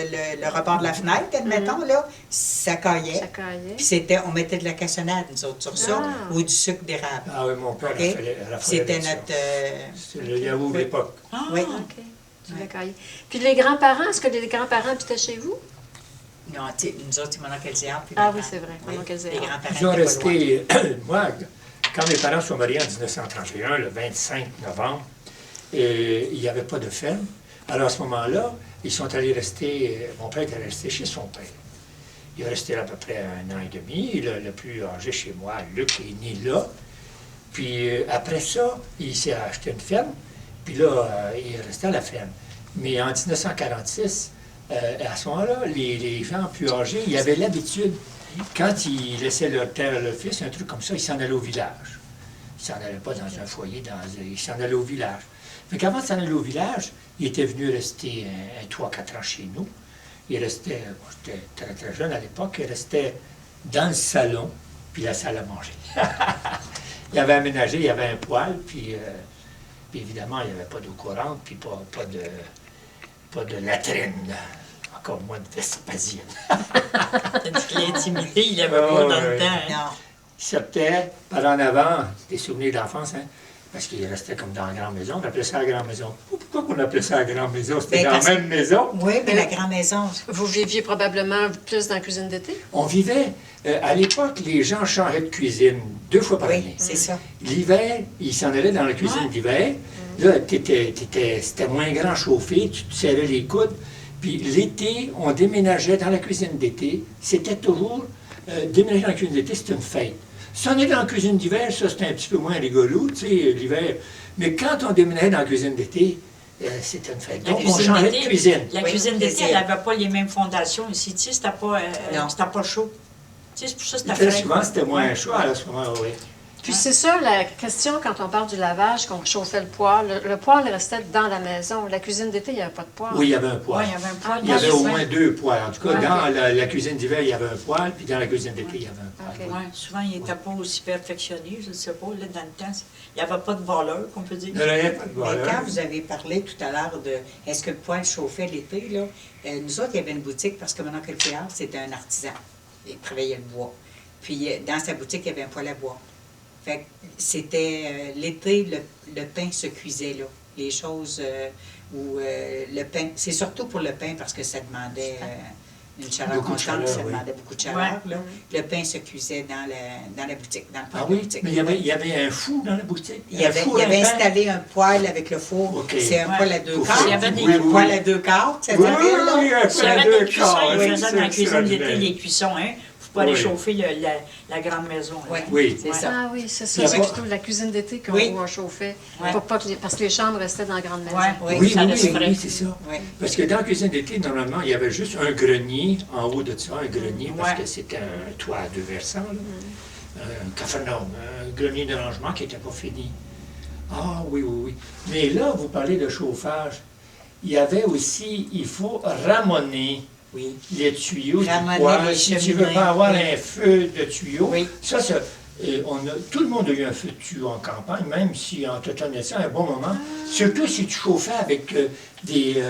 rebord de la fenêtre, admettons, là, ça caillait. Ça caillait. Puis on mettait de la cassonade, nous autres, sur ça, Ah. ou du sucre d'érable. Ah oui, mon père OK? raffolait C'était avec ça. notre... C'était le yaourt de l'époque. Ah, Oui. OK. Du lait caillé. Puis les grands-parents, est-ce que les grands-parents habitaient chez vous? Non, nous autres, c'est mon oncle Zéard. puis Ah mes oui, c'est vrai, mon oncle Les Zéard. grands-parents Ils ont étaient pas loin. resté, moi, quand mes parents sont mariés en 1931, le 25 novembre, et il n'y avait pas de ferme. Alors à ce moment-là, ils sont allés rester, mon père est allé rester chez son père. Il est resté là à peu près 1 an et demi. Le plus âgé chez moi, Luc, est né là. Puis après ça, il s'est acheté une ferme. Puis là, il est resté à la ferme. Mais en 1946, à ce moment-là, les gens plus âgés, ils avaient l'habitude, quand ils laissaient leur terre à leur fils, un truc comme ça, ils s'en allaient au village. Ils s'en allaient pas dans un foyer, ils s'en allaient au village. Mais qu'avant de s'en aller au village, il était venu rester 3-4 ans chez nous. Il restait, moi j'étais très très jeune à l'époque, il restait dans le salon, puis la salle à manger. Il avait aménagé, il y avait un poêle, puis évidemment, il n'y avait pas d'eau courante, puis pas de latrine, encore moins de Vespasienne. Tandis que l'intimité, il n'y avait pas dans le temps. hein. Non. Il sortait par en avant, des souvenirs d'enfance, hein, parce qu'il restait comme dans la grande maison. On appelait ça la grande maison. Pourquoi qu'on appelait ça la grande maison? C'était Ben, dans la parce- même maison. Oui, mais la grande maison, Vous viviez probablement plus dans la cuisine d'été? On vivait, à l'époque, les gens changeaient de cuisine 2 fois par oui, année. c'est ça. L'hiver, ils s'en allaient dans la cuisine Ouais. d'hiver. Là, c'était moins grand chauffé, tu te serrais les coudes. Puis l'été, on déménageait dans la cuisine d'été. C'était toujours, déménager dans la cuisine d'été, c'était une fête. Si on est dans la cuisine d'hiver, ça c'était un petit peu moins rigolo, tu sais, l'hiver. Mais quand on déménageait dans la cuisine d'été, c'était une fête. La Donc on cuisine changeait de d'été- cuisine. La Oui, cuisine d'été, c'est- elle n'avait pas les mêmes fondations ici. Tu sais, c'était Non. pas chaud. Tu sais, c'est pour ça que c'était Très frais. souvent, c'était moins Ouais. chaud à ce moment-là, oui. Puis c'est ça la question quand on parle du lavage, qu'on chauffait le poêle. Le poêle restait dans la maison. La cuisine d'été, il n'y avait pas de poêle. Oui, il y avait un Ouais, poêle. il y avait un poêle. Il y avait dans au le moins sein. 2 poêles. En tout cas, Ouais. dans la cuisine d'hiver, il y avait un poêle, puis dans la cuisine d'été, il y avait un poêle. Ok. oui. Ouais, souvent, il n'était pas aussi perfectionné, je ne sais pas. Là, dans le temps, il n'y avait pas de voleur, qu'on peut dire. Il n'y avait pas de Mais valeur. quand vous avez parlé tout à l'heure de est-ce que le poêle chauffait l'été, là, nous autres, il y avait une boutique parce que mon oncle Pierre, c'était un artisan. Il travaillait le bois. Puis dans sa boutique, il y avait un poêle à bois. Fait que c'était l'été, le pain se cuisait là. Les choses où le pain, c'est surtout pour le pain parce que ça demandait une chaleur Beaucoup de constante, chaleur, ça oui. demandait beaucoup de chaleur. Là. Le pain se cuisait dans la boutique, dans le poêle Ah de la oui, boutique. mais il y avait un fou dans la boutique. Il avait, Un four il avait à pain. installé un poêle avec le four. OK. C'est un Ouais. poêle à 2 Au quarts. four. Il y avait des- Oui, Un oui, poêle oui. à 2 quarts, ça Oui, s'appelle, là. oui, un S'il y poêle à avait 2 des cuissons, quarts. ils oui, faisaient c'est dans la cuisine d'été extraordinaire. les cuissons, hein. Faut pas aller Oui. chauffer la grande maison. hein. Oui. Oui. C'est ça. Ah oui, c'est Il y ça. a C'est pas- plutôt la cuisine d'été Oui. où on chauffait. Ouais. Pas parce que les chambres restaient dans la grande maison. Ouais. Oui, ça laisse oui, frais. oui, c'est ça. Oui. Parce que dans la cuisine d'été, normalement, il y avait juste un grenier en haut de ça, un grenier, parce Ouais. que c'était un toit à 2 versants, là. Un capharnaüm, un grenier de rangement qui n'était pas fini. Ah oui, oui, oui. Mais là, vous parlez de chauffage. Il y avait aussi, il faut ramoner Oui. les tuyaux Ramoner du poêle. les Si tu ne cheminées, veux pas avoir oui. un feu de tuyau, Oui. ça, tout le monde a eu un feu de tuyau en campagne, même si en te tenait ça un bon moment. Surtout si tu chauffais avec des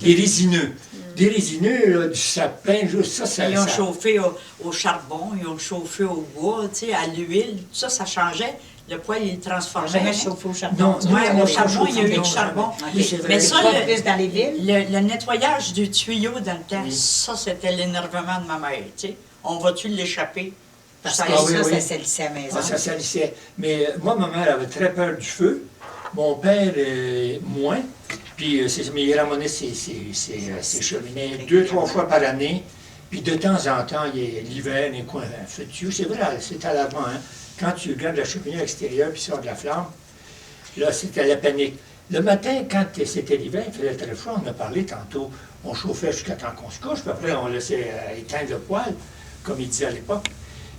résineux. Des résineux, là, du sapin, juste ça. Ils ont ça- chauffé au charbon, ils ont chauffé au bois, tu sais, à l'huile, tout ça, ça changeait. Le poêle, il le transformait. Jamais hein. chauffé au charbon. Non, Ouais, non, au on charbon, il y a eu chauffe du au charbon. Oui, c'est vrai. Mais ça, Pas le- plus dans les villes. Le nettoyage du tuyau dans le temps, Oui. ça, c'était l'énervement de ma mère, tu sais. On va-tu l'échapper? Parce Ça, que Ah oui, ça, oui. ça salissait à la maison. Ah, ça salissait. Mais moi, ma mère avait très peur du feu. Mon père, moins. Puis, mais il ramenait ses cheminées 2-3 fois par année. Puis, de temps en temps, l'hiver, les coins un feu de tuyau. C'est vrai, c'est alarmant. Hein? Quand tu regardes la cheminée extérieure puis sort de la flamme, Là, c'était la panique. Le matin, quand c'était l'hiver, il faisait très froid, on a parlé tantôt, on chauffait jusqu'à temps qu'on se couche, puis après on laissait éteindre le poêle, comme il disait à l'époque.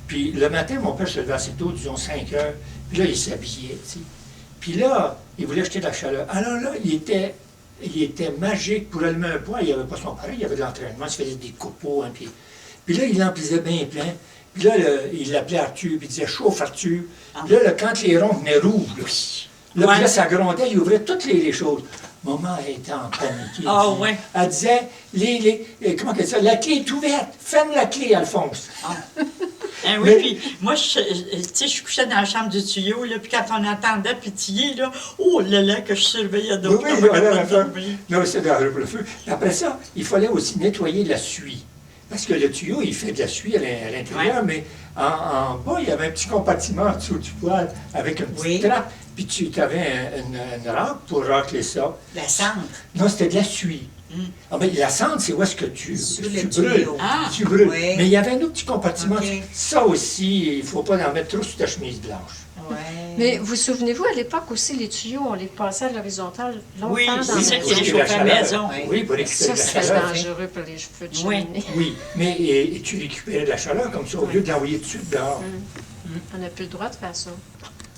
Puis le matin, mon père se levait assez tôt, disons 5 heures, puis là, il s'habillait, tu sais. Puis là, il voulait acheter de la chaleur. Alors là, il était magique pour allumer un poêle, il n'y avait pas son pareil, il y avait de l'entraînement, il se faisait des copeaux, hein, puis là, il l'emplissait bien plein. Puis là, il l'appelait Arthur, puis il disait « chauffe Arthur ». Puis là, quand les ronds venaient rouges, là, puis là, ça grondait, il ouvrait toutes les choses. Maman était en panique. Ah, ouais. Elle disait, comment qu'elle dit ça? La clé est ouverte, ferme la clé, Alphonse. Hein, oui, puis moi, tu sais, je couchais dans la chambre du tuyau, là, puis quand on entendait pétiller, là, oh là là, que je surveillais d'autres. Oui, non, c'est dans le feu. Après ça, il fallait aussi nettoyer la suie. Parce que le tuyau, il fait de la suie à l'intérieur, mais en bas, il y avait un petit compartiment en dessous du poêle avec une petite trappe. Puis tu avais une râpe pour racler ça. La cendre. Non, c'était de la suie. Ah, ben, la cendre, c'est où est-ce que tu brûles. Ah, tu brûles. oui. Mais il y avait un autre petit compartiment. Okay. Ça aussi, il ne faut pas en mettre trop sur ta chemise blanche. Ouais. Mais vous souvenez-vous, à l'époque aussi, les tuyaux, on les passait à l'horizontale longtemps Oui, dans c'est la ça maison. qui réchauffait à la maison. Oui, pour récupérer Ça, de la c'était chaleur. dangereux pour les cheveux de Oui. cheminée. Oui, mais et tu récupérais de la chaleur comme ça, au lieu de l'envoyer tout de suite dehors. On n'a plus le droit de faire ça.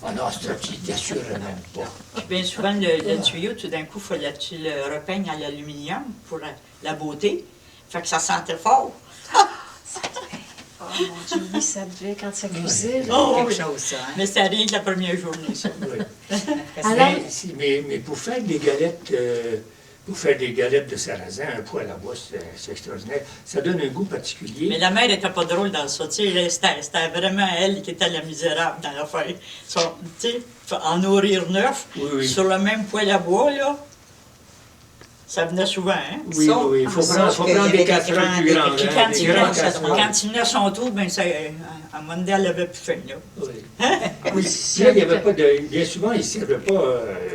Ah non, ça, tu t'assures même pas. Puis bien souvent, le tuyau, tout d'un coup, il fallait que tu le repeignes à l'aluminium pour la beauté. Fait que ça sentait fort. Oh mon Dieu, oui, ça devait quand ça cuisait. là. Oh, Quelque oui. chose, ça. Hein? Mais c'était rien que la première journée, ça. Oui. Alors- Mais pour faire des galettes, de sarrasin, un poêle à bois, c'est extraordinaire. Ça donne un goût particulier. Mais la mère était pas drôle dans ça. Tu sais, c'était vraiment elle qui était la misérable dans l'affaire. Tu sais, en nourrir 9, Oui, oui. sur le même poêle à bois, là, ça venait souvent, hein? Oui, Sauf- oui, il faut sauf prendre qu'il y avait des des casseroles grands- plus grandes. Puis hein, quand des il, grandes venait, casseroles. quand il venait son tour, ben, ça, à un moment donné, elle avait plus faim, là. Oui. Oui. Puis là, il n'y avait pas de. Bien souvent, ils ne servaient pas,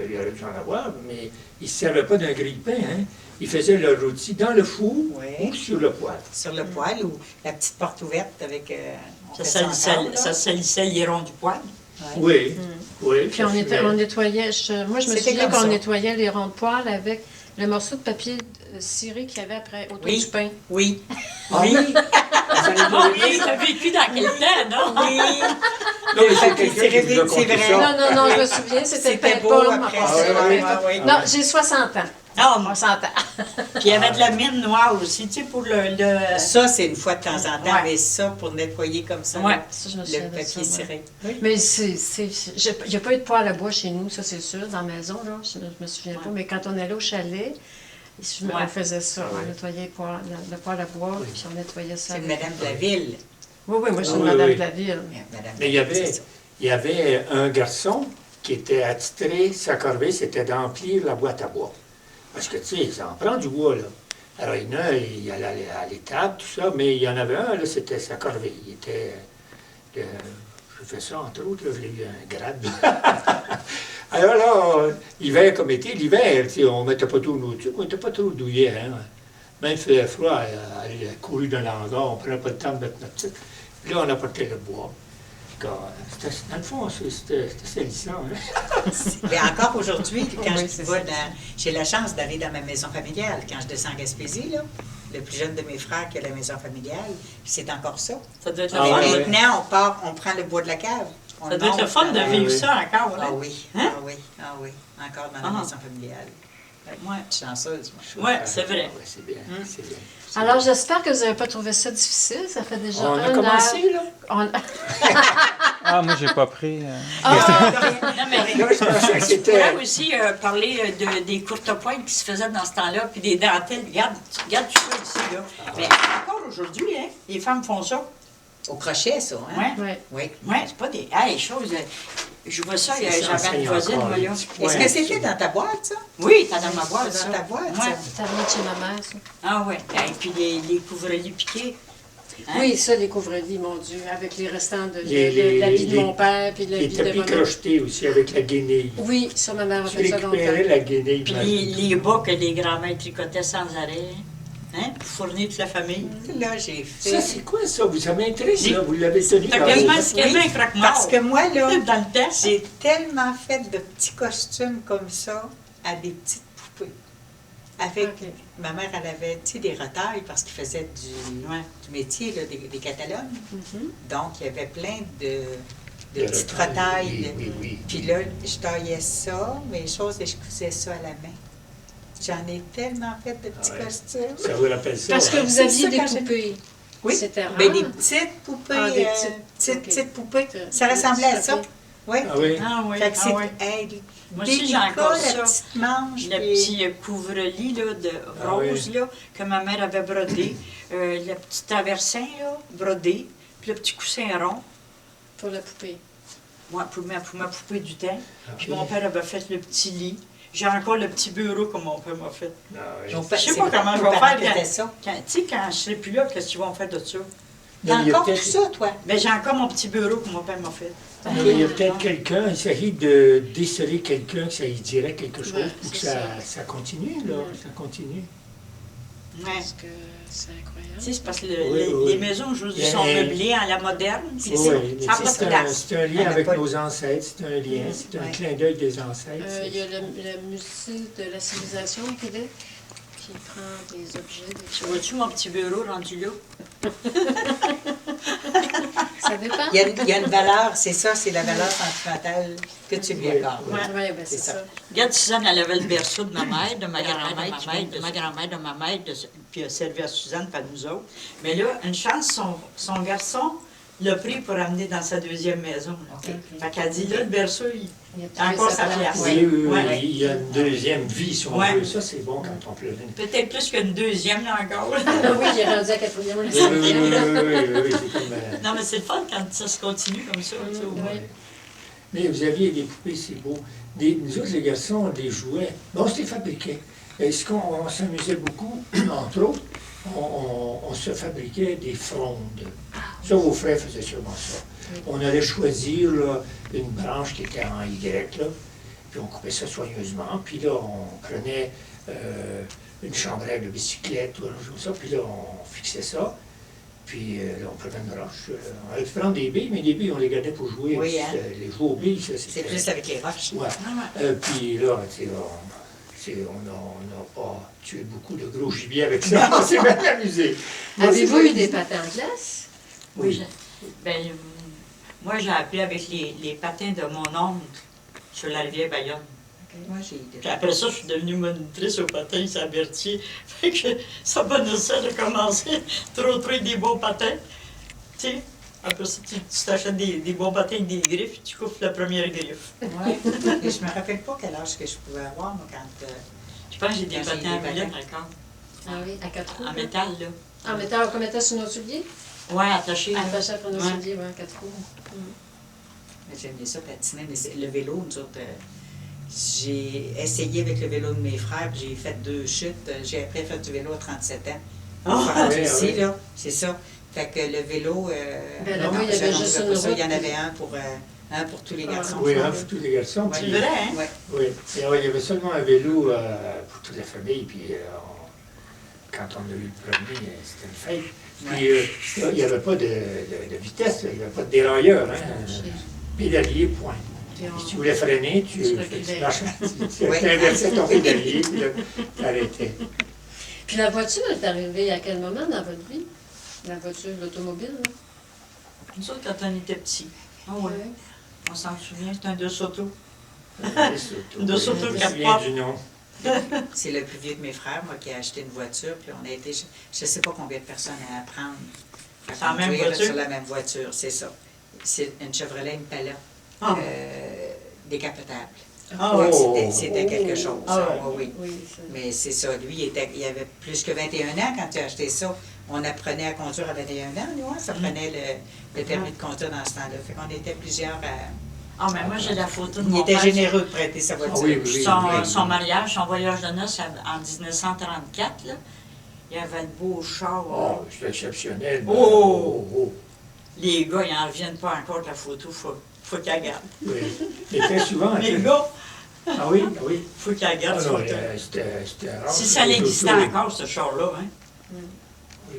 il y aurait dû en avoir, mais ils ne servaient pas d'un grille-pain. Hein. Ils faisaient leur rôti dans le four Oui. ou sur le poêle. Sur le poêle ou la petite porte ouverte avec... on Ça fait salissait, encore, là. ça salissait les ronds du poêle. Oui, oui. Puis on nettoyait, moi je me C'était souviens comme qu'on ça. nettoyait les ronds de poêle avec le morceau de papier ciré qu'il y avait après autour Oui. du pain. Oui. Ah oui? Ah oui, t'as vécu dans quel temps, non? Oui. Non, mais c'est papier quelqu'un qui vous a ciré, c'est conté vrai. ça. Non, non, je me souviens, c'était le pain C'était beau pomme. après Ah, ça. oui, Ouais, ouais, ouais. Non, j'ai 60 ans. Ah, On s'entend. Puis il y avait de la mine noire aussi, tu sais, pour le... Ça, c'est une fois de temps en temps, Ouais. mais ça, pour nettoyer comme ça, Ouais. là, Ça, je me souviens le de papier ça, ouais. ciré. Mais il n'y a pas eu de poêle à bois chez nous, ça c'est sûr, dans la maison, là, je me souviens pas. Mais quand on allait au chalet, on faisait ça, on nettoyait le poêle à bois, puis on nettoyait ça. C'est avec- Madame de la Ville. Oui, oui, moi je suis Oui, une madame oui. de la ville. Madame Mais il y avait un garçon qui était attitré, sa corvée, c'était d'emplir la boîte à bois. Parce que, tu sais, ça en prend du bois, là. Alors, il y en a, il allait à l'étable, tout ça, mais il y en avait un, là, c'était sa corvée. Il était... je fais ça, entre autres, là, j'ai eu un grade. Alors là, hiver comme été, l'hiver, tu sais, on ne mettait pas tout nos trucs, on n'était pas trop douillés, hein. Même il faisait froid, elle a couru dans l'hangar, on ne prenait pas le temps de mettre notre truc. Puis là, on apportait le bois. Dans le fond, c'était salissant. Hein? Mais encore aujourd'hui, quand Oui, je c'est vais ça. j'ai la chance d'aller dans ma maison familiale. Quand je descends en Gaspésie, là, le plus jeune de mes frères qui a la maison familiale, c'est encore ça. Ça doit être le Ah fun. ouais. Maintenant, on prend le bois de la cave. On Ça doit être le monte fun de dans- vivre oui. ça encore, Ah là. oui, Hein? ah oui, ah oui. Encore dans la Ah. maison familiale. Ouais. Je suis chanceuse, moi. Ouais, c'est vrai. Ouais, c'est bien, c'est bien. Alors j'espère que vous n'avez pas trouvé ça difficile, ça fait déjà On a un commencé, là. an. Ah, moi, j'ai pas pris. Ah! Non, mais Là, je pensais que tu c'était... pourrais aussi parler des courtes pointes qui se faisaient dans ce temps-là, puis des dentelles. Regarde tout ça ici, là. Mais encore aujourd'hui, hein, les femmes font ça. Au crochet, ça, hein? Ouais. Ouais. Oui. Ouais, c'est pas des choses. Je vois ça, C'est ça, j'avais une encore, voisine, les voyons. petits Est-ce points, que c'était ça. dans ta boîte, ça? Oui, t'as dans ma boîte, C'est ça. dans ta boîte, Ouais. ça? Ça vient de chez ma mère, ça. Ah ouais. Et puis les couvre-lits piqués. Hein? Oui, ça, les couvre-lits, mon Dieu, avec les restants de Les- l'habit de les- mon père, puis de Les l'habit de tapis ma mère. crochetés aussi avec la guenille. Oui, ça, ma mère a Tu fait ça longtemps. récupérais la guenille. Puis les bas que les grands-mères tricotaient sans arrêt. Hein? Pour fournir toute la famille. Là, j'ai fait... Ça, c'est quoi ça? Ça m'intéresse, là. Vous l'avez tenu T'as dans quasiment, vos- c'est quasiment un croque-mort. Parce que moi, là, Dans le test. j'ai tellement fait de petits costumes comme ça à des petites poupées. Avec, Ok. ma mère, elle avait, tu sais, des retailles parce qu'ils faisaient du métier, là, des catalogues. Mhm. Donc, il y avait plein de de petites retail. retailles. Oui, oui, oui. Puis là, je taillais ça, mes choses, et je cousais ça à la main. J'en ai tellement fait de petits Ah ouais. costumes. Ça vous rappelle ça? Parce que hein? vous C'est aviez ça, des quand j'ai- poupées. Oui, C'était rare. ben, des petites poupées, Ah, des petites, ok. petites poupées. Euh, Ça ressemblait à ça. ok. Oui. Ah oui? Ah oui, Fait que ah c'est oui. hey, Moi aussi, j'ai délicat, encore la ça. petite manche. Le puis- petit couvre-lit là, de Ah oui. rose là, que ma mère avait brodé. Le petit traversin là, brodé. Puis le petit coussin rond. Pour la poupée. Moi, pour ma poupée du temps. Ah Puis oui. mon père avait fait le petit lit. J'ai encore le petit bureau que mon père m'a fait. Ah oui. Ils ont Je sais c'est pas comment je vos vais parents faire qui quand- étaient ça. Tu sais, quand je serai plus là, qu'est-ce qu'ils vont faire de ça? T'as Non, il y a encore tout peut-être- ça, toi? Ben, j'ai encore mon petit bureau que mon père m'a fait. non, mais il y a peut-être quelqu'un, il s'agit de déceler quelqu'un, que ça lui dirait quelque chose Ouais, pour que c'est ça continue, là. Ouais. Ça continue. Ouais. Parce que c'est incroyable. Tu sais, c'est parce que Oui, oui. les maisons aujourd'hui sont Et- meublées à la moderne. Oui, C'est mais ça. Ça tu sais, n'a pas de c'est place. c'est un lien Elle a avec pas- nos ancêtres, c'est un lien, c'est un Ouais. clin d'œil des ancêtres. Il y a le musée de la civilisation au Québec qui prend des objets, des Tu choses. vois-tu mon petit bureau rendu là? Ça dépend. Il y a une valeur, c'est ça, c'est la valeur sentimentale que tu lui Oui, accordes. oui. Oui, ben c'est C'est ça. ça. Regarde, Suzanne, elle avait le berceau de ma mère, de ma grand-mère, de ma grand-mère, de ma mère, puis elle a servi à Suzanne, pas nous autres. Mais là, une chance, son garçon l'a pris pour amener dans sa deuxième maison. Là. OK. Fait qu'elle dit, là, le berceau, Il a a encore trouvé sa place. Oui, oui, oui, Ouais. il y a une deuxième vie, si on Ouais. veut. Ça, c'est bon quand on pleure. Oui, peut-être plus qu'une deuxième, là, encore. Ah oui, j'ai rendu à quatrième ou la oui, oui, oui, cinquième. oui, c'est comme... Non, mais c'est le fun quand ça se continue comme ça. tu sais, au moins. Oui. Mais vous aviez des poupées, c'est beau. Nous autres, les garçons, des jouets. Bon, c'était fabriqué. Est-ce qu'on s'amusait beaucoup, entre autres, on se fabriquait des frondes. Ça, vos frères faisaient sûrement ça. On allait choisir là, une branche qui était en Y, là, puis on coupait ça soigneusement. Puis là, on prenait une chambrelle de bicyclette ou un chose comme ça, puis là, on fixait ça. Puis là, on prenait une roche. On allait prendre des billes, mais des billes, on les gardait pour jouer. Oui, hein. Les jouer aux billes, ça, C'est c'était... plus avec les roches. Ouais. Ah ouais. Puis là, tu sais, on n'a pas tué beaucoup de gros gibier avec ça. On s'est bien amusé. Moi, Avez-vous c'est- eu des patins en glace? Oui. Ben, moi, j'ai appris avec les patins de mon oncle sur la rivière Bayonne. Moi, j'ai Puis après ça, je suis devenue monitrice au patin à Berthier. Fait que ça bonissait de commencer trop des bons patins. Tu sais, après ça, tu t'achètes des bons patins avec des griffes, tu coupes la première griffe. Ouais. Et je me rappelle pas quel âge que je pouvais avoir, moi, quand... Je pense que j'ai des Quand j'ai patins à des roulettes patins. encore. Ah oui, à quatre roues. En là. métal, là. En métal, comme était sur nos souliers? Ouais, attaché. Attaché après nos Ouais. souliers, ouais, à quatre roues. Mais j'aimais ça patiner, mais le vélo, nous autres, j'ai essayé avec le vélo de mes frères, puis j'ai fait 2 chutes. J'ai appris à faire du vélo à 37 ans. Ah, Faire oui, ici, oui. là, c'est ça. Fait que le vélo, Ben, non, là-bas, il y je avait n'en juste trouvais une pas ça. Il y en route. avait un pour tous les Ah. garçons. Oui, hein, pour tous les garçons. Ouais. C'est Puis, vrai, hein? Ouais. oui. Et, ouais, il y avait seulement un vélo pour toute la famille. Puis quand on a eu le premier, c'était une fête. Puis là, il n'y avait pas de vitesse, là, il n'y avait pas de dérailleur. Hein. Pédalier, point. Puis on- Si tu voulais freiner, tu reculais. Ouais. inversais ton pédalier, puis là, tu arrêtais. Puis la voiture est arrivée à quel moment dans votre vie? La voiture, l'automobile, là? Nous autres, quand on était petits. Ah ouais. On s'en souvient, c'était un deux autos. De surtout Je me quatre souviens portes. du nom. C'est le plus vieux de mes frères, moi, qui a acheté une voiture, puis on a été, je ne sais pas combien de personnes à prendre. C'est la même conduire voiture? Sur la même voiture, c'est ça. C'est une Chevrolet Impala, Ah. décapotable. Ah Ouais, ouais. c'était quelque chose. Ah ouais. Oui. Oui, ça. Mais c'est ça, lui, il avait plus que 21 ans quand il a acheté ça. On apprenait à conduire à 21 ans, nous, hein, ça prenait le permis de conduire dans ce temps-là. Fait qu'on était plusieurs à... Ah, mais moi, j'ai la photo de Il mon était père. généreux de prêter sa voiture. Ah oui, oui. Son mariage, son voyage de noces en 1934, là, il y avait le beau char. là. Oh, c'est exceptionnel. Oh! Oh. Les gars, ils n'en reviennent pas encore de la photo, faut qu'ils la gardent. Oui. Mais très souvent. Les tu- gars, Ah oui, ah oui. faut qu'ils la Ah gardent. non, cette photo. c'était rare. Si ça existait encore, ce char-là, hein? Oui.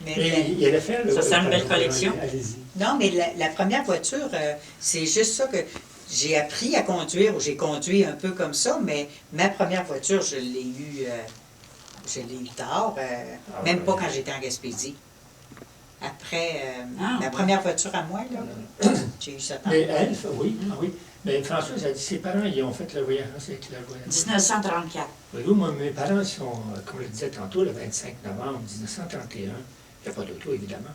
Mais Mais il allait faire le... Ça, c'est une belle collection. Allez-y. non, mais la première voiture, c'est juste ça que j'ai appris à conduire, ou j'ai conduit un peu comme ça, mais ma première voiture, je l'ai eue tard, même pas quand j'étais en Gaspésie. Après, ma première voiture à moi, là, j'ai eu 7 ans. Mais elle, oui, oui. Mais Françoise a dit, ses parents, ils ont fait le voyage avec le voyage. 1934. Oui, moi, mes parents sont, comme je le disais tantôt, le 25 novembre 1931. Il n'y a pas d'auto, évidemment.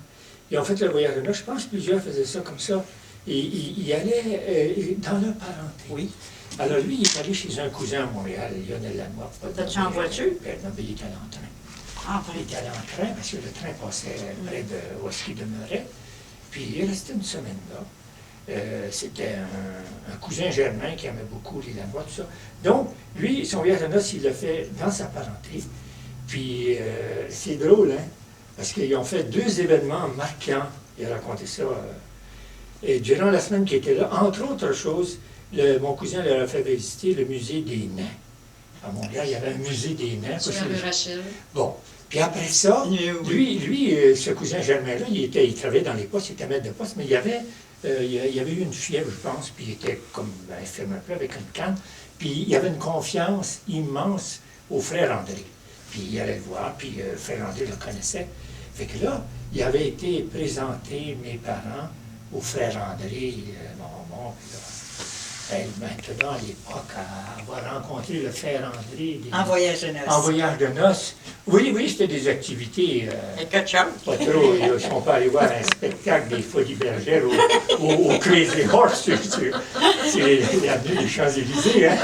Ils ont fait le voyage de noces. Je pense que plusieurs faisaient ça comme ça. Et ils allaient dans leur parenté. Oui. Alors lui, il est allé chez un cousin à Montréal, Lionel Lanois. T'as-tu en voiture? Non, mais il est allé en train. Ah, Il est allé en train parce que le train passait près de où est-ce qu'il demeurait. Puis il est resté une semaine là. C'était un cousin germain qui aimait beaucoup les Lanois, tout ça. Donc, lui, son voyage de noces, il l'a fait dans sa parenté. Puis c'est drôle, hein, parce qu'ils ont fait 2 événements marquants. Il a raconté ça. Et durant la semaine qu'il était là, entre autres choses, mon cousin leur a fait visiter le musée des nains. À Montréal, il y avait un musée des nains. Sur la rue Rachel. Bon. Puis après ça, lui, ce cousin germain-là, il travaillait dans les postes, il était maître de poste, mais il y avait eu une fièvre, je pense, puis il était comme infirme un peu avec une canne. Puis il avait une confiance immense au frère André. Puis il allait le voir, puis le frère André le connaissait. Fait que là, il avait été présenté, mes parents, au frère André, mon oncle. Maintenant, à l'époque, à avoir rencontré le frère André. En voyage de noces. En voyage de noces. Oui, c'était des activités. Et quelque chose. Pas trop. Ils ne sont pas allés voir un spectacle des Folies Bergères au Crazy Horse c'est l'avenue des Champs-Élysées. Hein?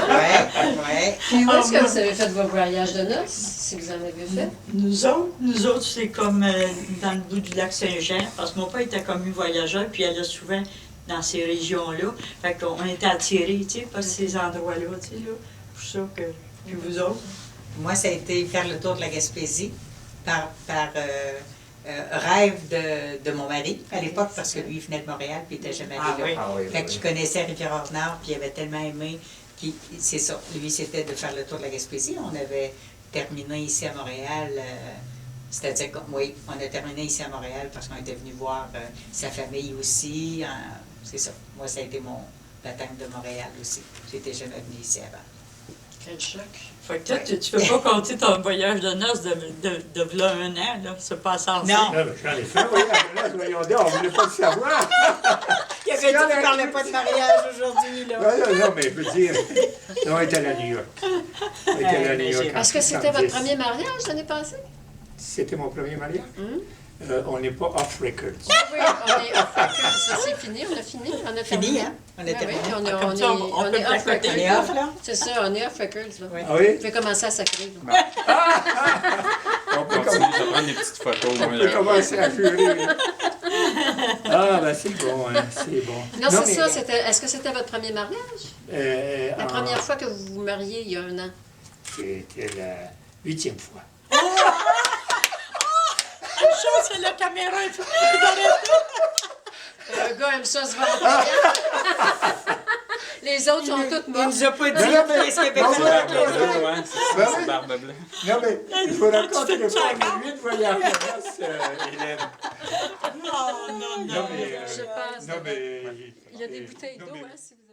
Ouais. Puis où est-ce que vous avez fait vos voyages de noces, si vous en avez fait? Nous autres, c'est comme dans le bout du lac Saint-Jean, parce que mon père était commis voyageur, puis il allait souvent dans ces régions-là. Fait qu'on était attirés, tu sais, par ces endroits-là, tu sais, là. Pour ça que... Puis vous autres? Moi, ça a été faire le tour de la Gaspésie par rêve de mon mari à l'époque, parce que lui, il venait de Montréal, puis il n'était jamais allé là. Ah oui, Fait qu'il connaissait Rivière-Nord, puis il avait tellement aimé. C'est ça. Lui, c'était de faire le tour de la Gaspésie. On avait terminé ici à Montréal. C'est-à-dire que, oui, on a terminé ici à Montréal parce qu'on était venu voir sa famille aussi. C'est ça. Moi, ça a été mon baptême de Montréal aussi. J'étais jamais venue ici avant. Quel choc. Fait que toi, tu peux pas compter ton voyage de noces de v'là 1 an, là, se passer ensemble. Non. Là, j'en ai fait, oui, là, voyons donc, on ne voulait pas le savoir. Il avait dit qu'il ne parlait pas de mariage aujourd'hui, là. Non, mais je veux dire, on était à New York. On était à New York. Est-ce que c'était votre premier mariage l'année passée? C'était mon premier mariage? On n'est pas off-record. Oui, on est off record. Ça, c'est fini. On a fini. On a terminé. Fini, hein? On a Oui, terminé. on est Comme ça, on peut off record. On est off, là? C'est ça, on est off records. Là. Oui. Ah oui? Je vais commencer à sacrer. là. On continue, ça prend des petites photos. On peut commencer à furer. Là. Ah, ben c'est bon, hein, c'est bon. Non, c'est mais, ça. Est-ce que c'était votre premier mariage? La première fois que vous vous mariez il y a 1 an. C'était la 8e fois. Une chose, c'est la caméra. Un gars aime ça se vanter. Les autres sont toutes Il mortes. nous a pas dit Non, mais- qu'il est québécois. C'est barbe bleue, hein? C'est barbe bleue. Non, mais il faut raconter le premier voyage de noces, Hélène. Non. Non, mais... Je pense. non, mais... Il y a des bouteilles Non, d'eau, mais- hein, si vous